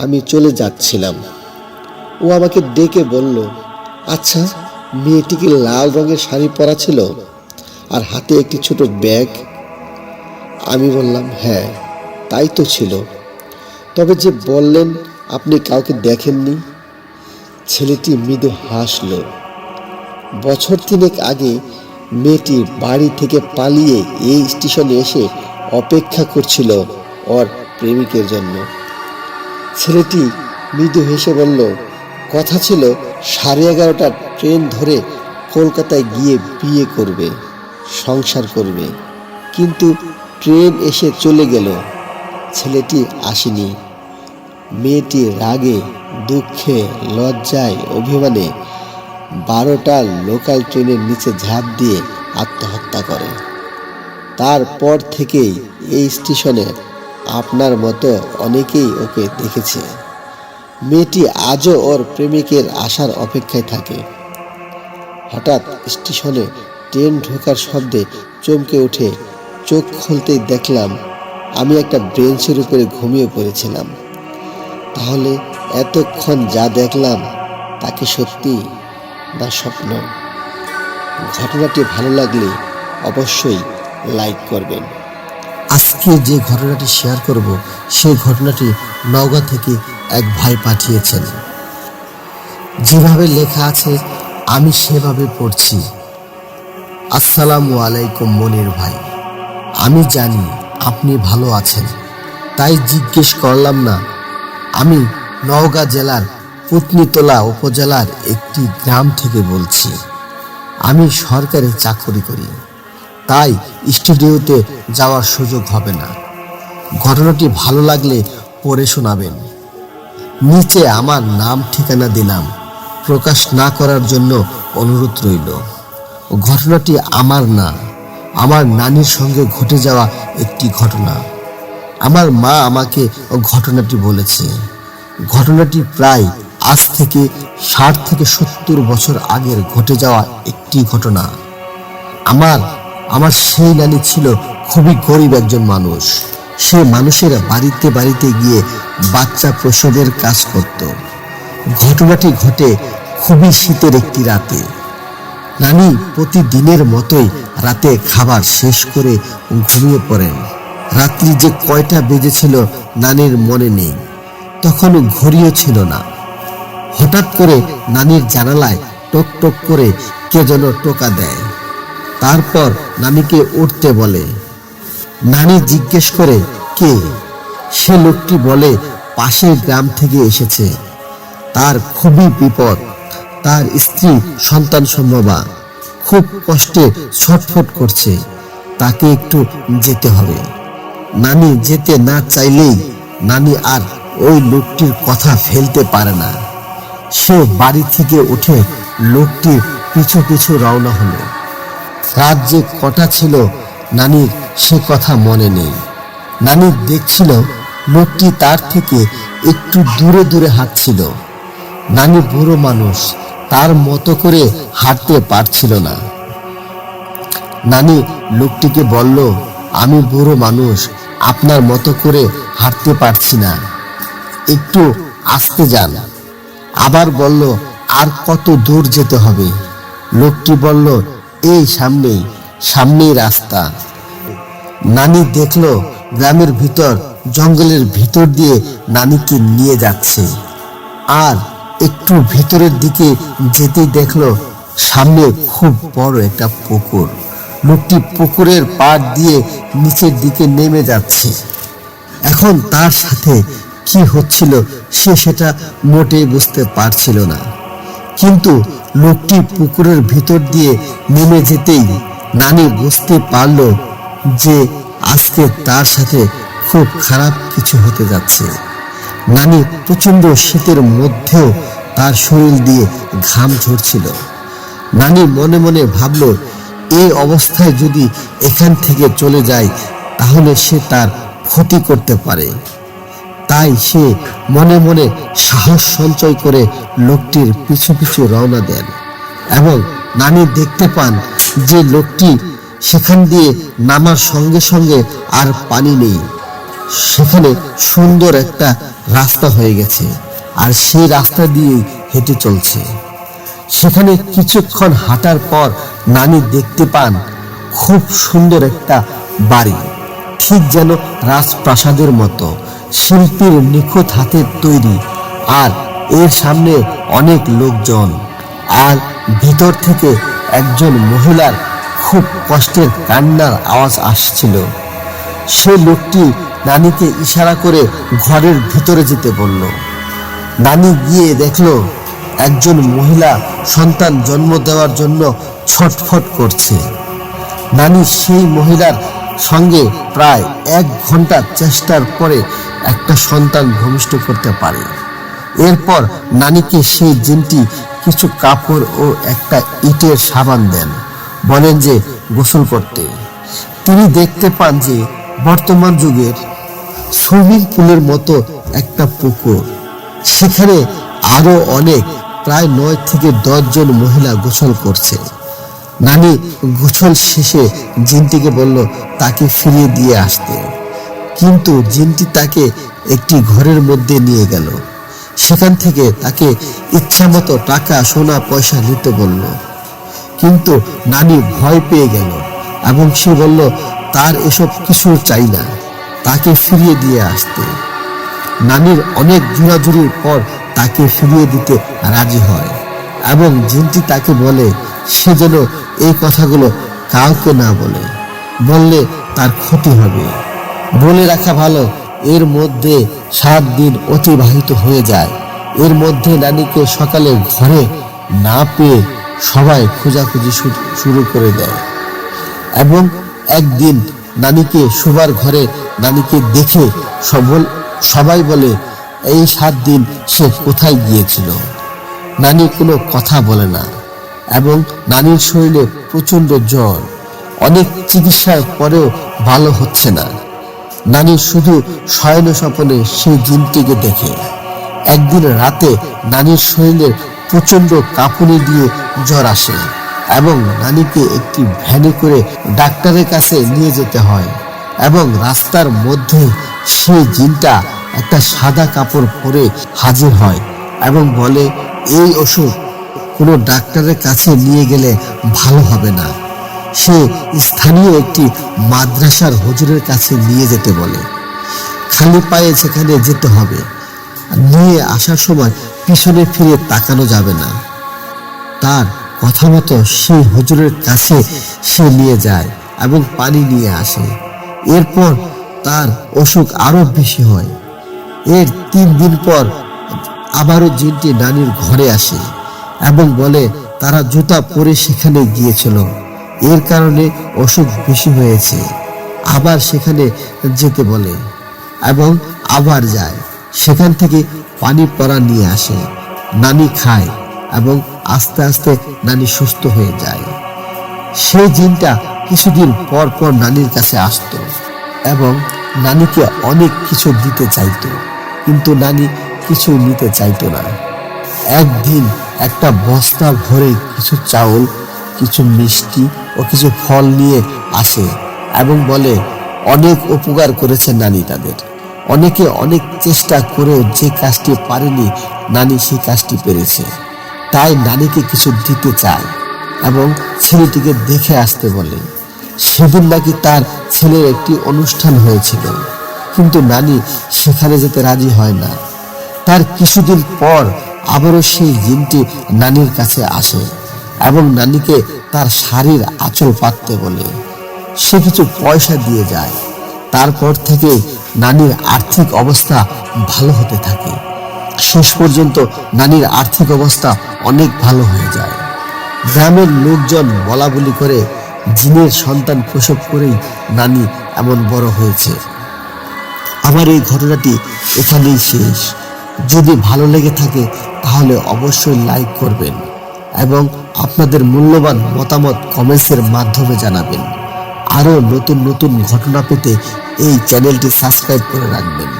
আমি চলে যাচ্ছিলাম। ও আমাকে ডেকে বলল, আচ্ছা মেয়েটিকে লাল রঙের শাড়ি পরা ছিল আর হাতে একটি ছোট ব্যাগ? আমি বললাম, হ্যাঁ তাই তো ছিল। তবে যে বললেন আপনি কাউকে দেখেননি। ছেলেটি মৃদু হাসল। বছর 3 আগে মেয়েটি বাড়ি থেকে পালিয়ে এই স্টেশনে এসে অপেক্ষা করছিল ওর প্রেমিকের জন্য। ছেলেটি মৃদু হেসে বলল, কথা ছিল 11:30টার ট্রেন ধরে কলকাতায় গিয়ে বিয়ে করবে, সংসার করবে, কিন্তু ট্রেন এসে চলে গেল, ছেলেটি আসেনি। মেয়েটি রাগে, দুঃখে, লজ্জায়, অভিমানে 12টার লোকাল ট্রেনের নিচে ঝাঁপ দিয়ে আত্মহত্যা করে। তারপর থেকেই এই স্টেশনে আপনার মতো অনেকেই ওকে দেখেছে। মেয়েটি আজও ওর প্রেমিকের আসার অপেক্ষায় থাকে। হঠাৎ স্টেশনে ট্রেন ঢোকার শব্দে চমকে উঠে চোখ খুলতেই দেখলাম আমি একটা বেঞ্চের উপরে ঘুমিয়ে পড়েছিলাম। তাহলে এতক্ষণ যা দেখলাম তাকে সত্যি না স্বপ্ন? ঘটনাটি ভালো লাগলে অবশ্যই লাইক করবেন। আজকে যে ঘটনাটি শেয়ার করব সেই ঘটনাটি নওগাঁ থেকে এক ভাই পাঠিয়েছেন। যেভাবে লেখা আছে আমি সেভাবে পড়ছি। আসসালামু আলাইকুম মনির ভাই, আমি জানি আপনি ভালো আছেন, তাই জিজ্ঞেস করলাম না। আমি নওগাঁ জেলার পুতনিতলা উপজেলার একটি গ্রাম থেকে বলছি। আমি সরকারি চাকরি করি, তাই স্টুডিওতে যাওয়ার সুযোগ হবে না। ঘটনাটি ভালো লাগলে পড়ে শোনাবেন। নিচে আমার নাম ঠিকানা দিলাম, প্রকাশ না করার জন্য অনুরোধ রইল। ঘটনাটি আমার না, আমার নানির সঙ্গে ঘটে যাওয়া একটি ঘটনা। আমার মা আমাকে ঘটনাটি বলেছে। ঘটনাটি প্রায় আজ থেকে 60 থেকে 70 বছর আগের ঘটে যাওয়া একটি ঘটনা। আমার সেই নানি ছিল খুবই গরিব একজন মানুষ। সে মানুষের বাড়িতে বাড়িতে গিয়ে বাচ্চা প্রসবের কাজ করত। ঘটনাটি ঘটে খুবই শীতের একটি রাতে। নানি প্রতিদিনের মতোই রাতে খাবার শেষ করে ঘুমিয়ে পড়েন। রাত্রি যে কয়টা বেজেছিল নানির মনে নেই, তখন ঘড়িও ছিল না। হঠাৎ করে নানির জানালায় টক টক করে কে যেন টোকা দেয়। তারপর নানিকে উঠতে বলে। নানি জিজ্ঞেস করে, কে? সে লোকটি বলে পাশের গ্রাম থেকে এসেছে, তার খুবই বিপদ, তার স্ত্রী সন্তান সম্ভবা খুব কষ্টে ছটফট করছে, তাকে একটু যেতে হবে। নানি যেতে না চাইলেই নানি আর ওই লোকটির কথা ফেলতে পারে না। সে বাড়ি থেকে উঠে লোকটির পিছু পিছু রওনা হলো। রাত যে কটা ছিল নানির সে কথা মনে নেই। নানি দেখছিল লোকটি তার থেকে একটু দূরে দূরে হাঁটছিল। নানি বুড়ো মানুষ, তার মতো করে হাঁটতে পারছিল না। নানি লোকটিকে বলল, আমি বুড়ো মানুষ, আপনার মতো করে হাঁটতে পারছি না, একটু আস্তে যান। আবার বলল, আর কত দূর যেতে হবে? লোকটি বলল, এই সামনেই রাস্তা। নানি দেখলো গ্রামের ভিতর, জঙ্গলের ভিতর দিয়ে নানিকে নিয়ে যাচ্ছে। আর একটু ভিতরের দিকে যেতেই দেখলো সামনে খুব বড় একটা পুকুর। লোকটি পুকুরের পাড় দিয়ে নিচের দিকে নেমে যাচ্ছে। এখন তার সাথে কি হচ্ছিল সে সেটা মোটেই বুঝতে পারছিল না। কিন্তু লোকটি পুকুরের ভিতর দিয়ে নেমে যেতেই নানি বুঝতে পারল যে আজকে তার সাথে খুব খারাপ কিছু হতে যাচ্ছে। নানি প্রচন্ড শীতের মধ্যেও তার শরীর দিয়ে ঘাম ঝরছিল। নানি মনে মনে ভাবল, এই অবস্থায় যদি এখান থেকে চলে যায় তাহলে সে তার ক্ষতি করতে পারে। তাই সে মনে মনে সাহস সঞ্চয় করে লোকটির পিছু পিছু রওনা দেন এবং নানি দেখতে পান যে লোকটি সেখান দিয়ে নামার সঙ্গে সঙ্গে আর পানি নেই। সেখানে সুন্দর একটা রাস্তা হয়ে গেছে, আর সেই রাস্তা দিয়েই হেঁটে চলছে। সেখানে কিছুক্ষণ হাঁটার পর নানি দেখতে পান খুব সুন্দর একটা বাড়ি, ঠিক যেন রাজপ্রাসাদের মতো, শিল্পীর নিখুঁত হাতের তৈরি। আর এর সামনে অনেক লোকজন, আর ভিতর থেকে একজন মহিলার খুব কষ্টের কান্নার আওয়াজ আসছিল। সে লোকটি নানিকে ইশারা করে ঘরের ভিতরে যেতে বলল। নানি গিয়ে দেখলো একজন মহিলা সন্তান জন্ম দেওয়ার জন্য ছটফট করছে। নানি সেই মহিলার সঙ্গে প্রায় 1 ঘন্টা চেষ্টার পরে একটা সন্তান ভূমিষ্ঠ করতে পারে। এরপর নানিকে সেই জিনটি কিছু কাপড় ও একটা ইটের সাবান দেন, বলেন যে গোসল করতে। তিনি দেখতে পান যে বর্তমান যুগের সুইমিং পুলের মতো একটা পুকুর, সেখানে আরো অনেক প্রায় 9 থেকে 10 জন মহিলা গোসল করছে। নানি গোসল শেষে জিনটিকে বলল তাকে ফিরিয়ে দিয়ে আসতে, কিন্তু জিনটি তাকে একটি ঘরের মধ্যে নিয়ে গেল। সেখান থেকে তাকে ইচ্ছা মতো টাকা সোনা পয়সা নিতে বলল, কিন্তু নানি ভয় পেয়ে গেল এবং সে বলল তার এসব কিছু চাই না, তাকে ফিরিয়ে দিয়ে আসতে। নানির অনেক জোরাজুরির পর তাকে ফিরিয়ে দিতে রাজি হয় এবং জিনটি তাকে বলে সে যেন এই কথাগুলো কাউকে না বলে, বললে তার ক্ষতি হবে। বলে রাখা ভালো, এর মধ্যে 7 দিন অতিবাহিত হয়ে যায়। এর মধ্যে নানিকে সকালে ঘরে না পেয়ে সবাই খোঁজাখুঁজি শুরু করে দেয় এবং একদিন নানিকে শোবার ঘরে নানিকে দেখে সবাই বলে এই 7 দিন সে কোথায় গিয়েছিল। নানি কোনো কথা বলে না এবং নানির শরীরে প্রচন্ড জ্বর, অনেক চিকিৎসার পরেও ভালো হচ্ছে না। নানি শুধু শয়ন স্বপনে সেই জিনটিকে দেখে। একদিন রাতে নানির শরীরে প্রচন্ড কাঁপুনি দিয়ে জ্বর আসে এবং নানিকে একটি ভ্যানে করে ডাক্তারের কাছে নিয়ে যেতে হয় এবং রাস্তার মধ্যে সেই জিনটা একটা সাদা কাপড় পরে হাজির হয় এবং বলে এই অসুখ কোনো ডাক্তারের কাছে নিয়ে গেলে ভালো হবে না, সে স্থানীয় একটি মাদ্রাসার হুজুরের কাছে নিয়ে যেতে বলে। খালি পায়ে সেখানে যেতে হবে, নিয়ে আসার সময় পিছনে ফিরে তাকানো যাবে না। তার কথা মতো সেই হুজুরের কাছে সে নিয়ে যায় এবং পানি নিয়ে আসে। এরপর তার অসুখ আরো বেশি হয়। এর 3 দিন পর আবারও জিনটি নানির ঘরে আসে এবং বলে তারা জুতা পরে সেখানে গিয়েছিল, এর কারণে অসুখ বেশি হয়েছে। আবার সেখানে যেতে বলে এবং আবার যায়। সেখান থেকে পানি পড়া নিয়ে আসে, নানি খায় এবং আস্তে আস্তে নানি সুস্থ হয়ে যায়। সেই জিনটা কিছুদিন পর পর নানির কাছে আসতো এবং নানিকে অনেক কিছু দিতে চাইতো, কিন্তু নানি কিছু নিতে চাইতো না। একদিন একটা বস্তা ভরে কিছু চাউল, কিছু মিষ্টি ও কিছু ফল নিয়ে আসে এবং বলে অনেক উপকার করেছে নানি তাদের। অনেকে অনেক চেষ্টা করেও যে কাজটি পারেনি, নানি সেই কাজটি পেরেছে। তাই নানিকে কিছু দিতে চায় এবং ছেলেটিকে দেখে আসতে বলে। সেদিন নাকি তার ছেলের একটি অনুষ্ঠান হয়েছিল, কিন্তু নানি সেখানে যেতে রাজি হয় না। তার কিছুদিন পর আবারও সেই জিনটি নানির কাছে আসে এবং নানিকে তার শাড়ির আঁচল পাততে বলে। সে কিছু পয়সা দিয়ে যায়। তারপর থেকে নানির আর্থিক অবস্থা ভালো হতে থাকে। শেষ পর্যন্ত নানির আর্থিক অবস্থা অনেক ভালো হয়ে যায়। গ্রামের লোকজন বলা বলি করে জিনের সন্তান প্রসব করেই নানি এমন বড় হয়েছে। আমার এই ঘটনাটি এখানেই শেষ। যদি ভালো লেগে থাকে তাহলে অবশ্যই লাইক করবেন এবং আপনাদের মূল্যবান মতামত কমেন্টসের মাধ্যমে জানাবেন। আরও নতুন নতুন ঘটনা পেতে এই চ্যানেলটি সাবস্ক্রাইব করে রাখবেন।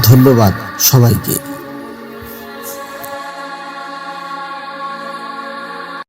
ধন্যবাদ সবাইকে।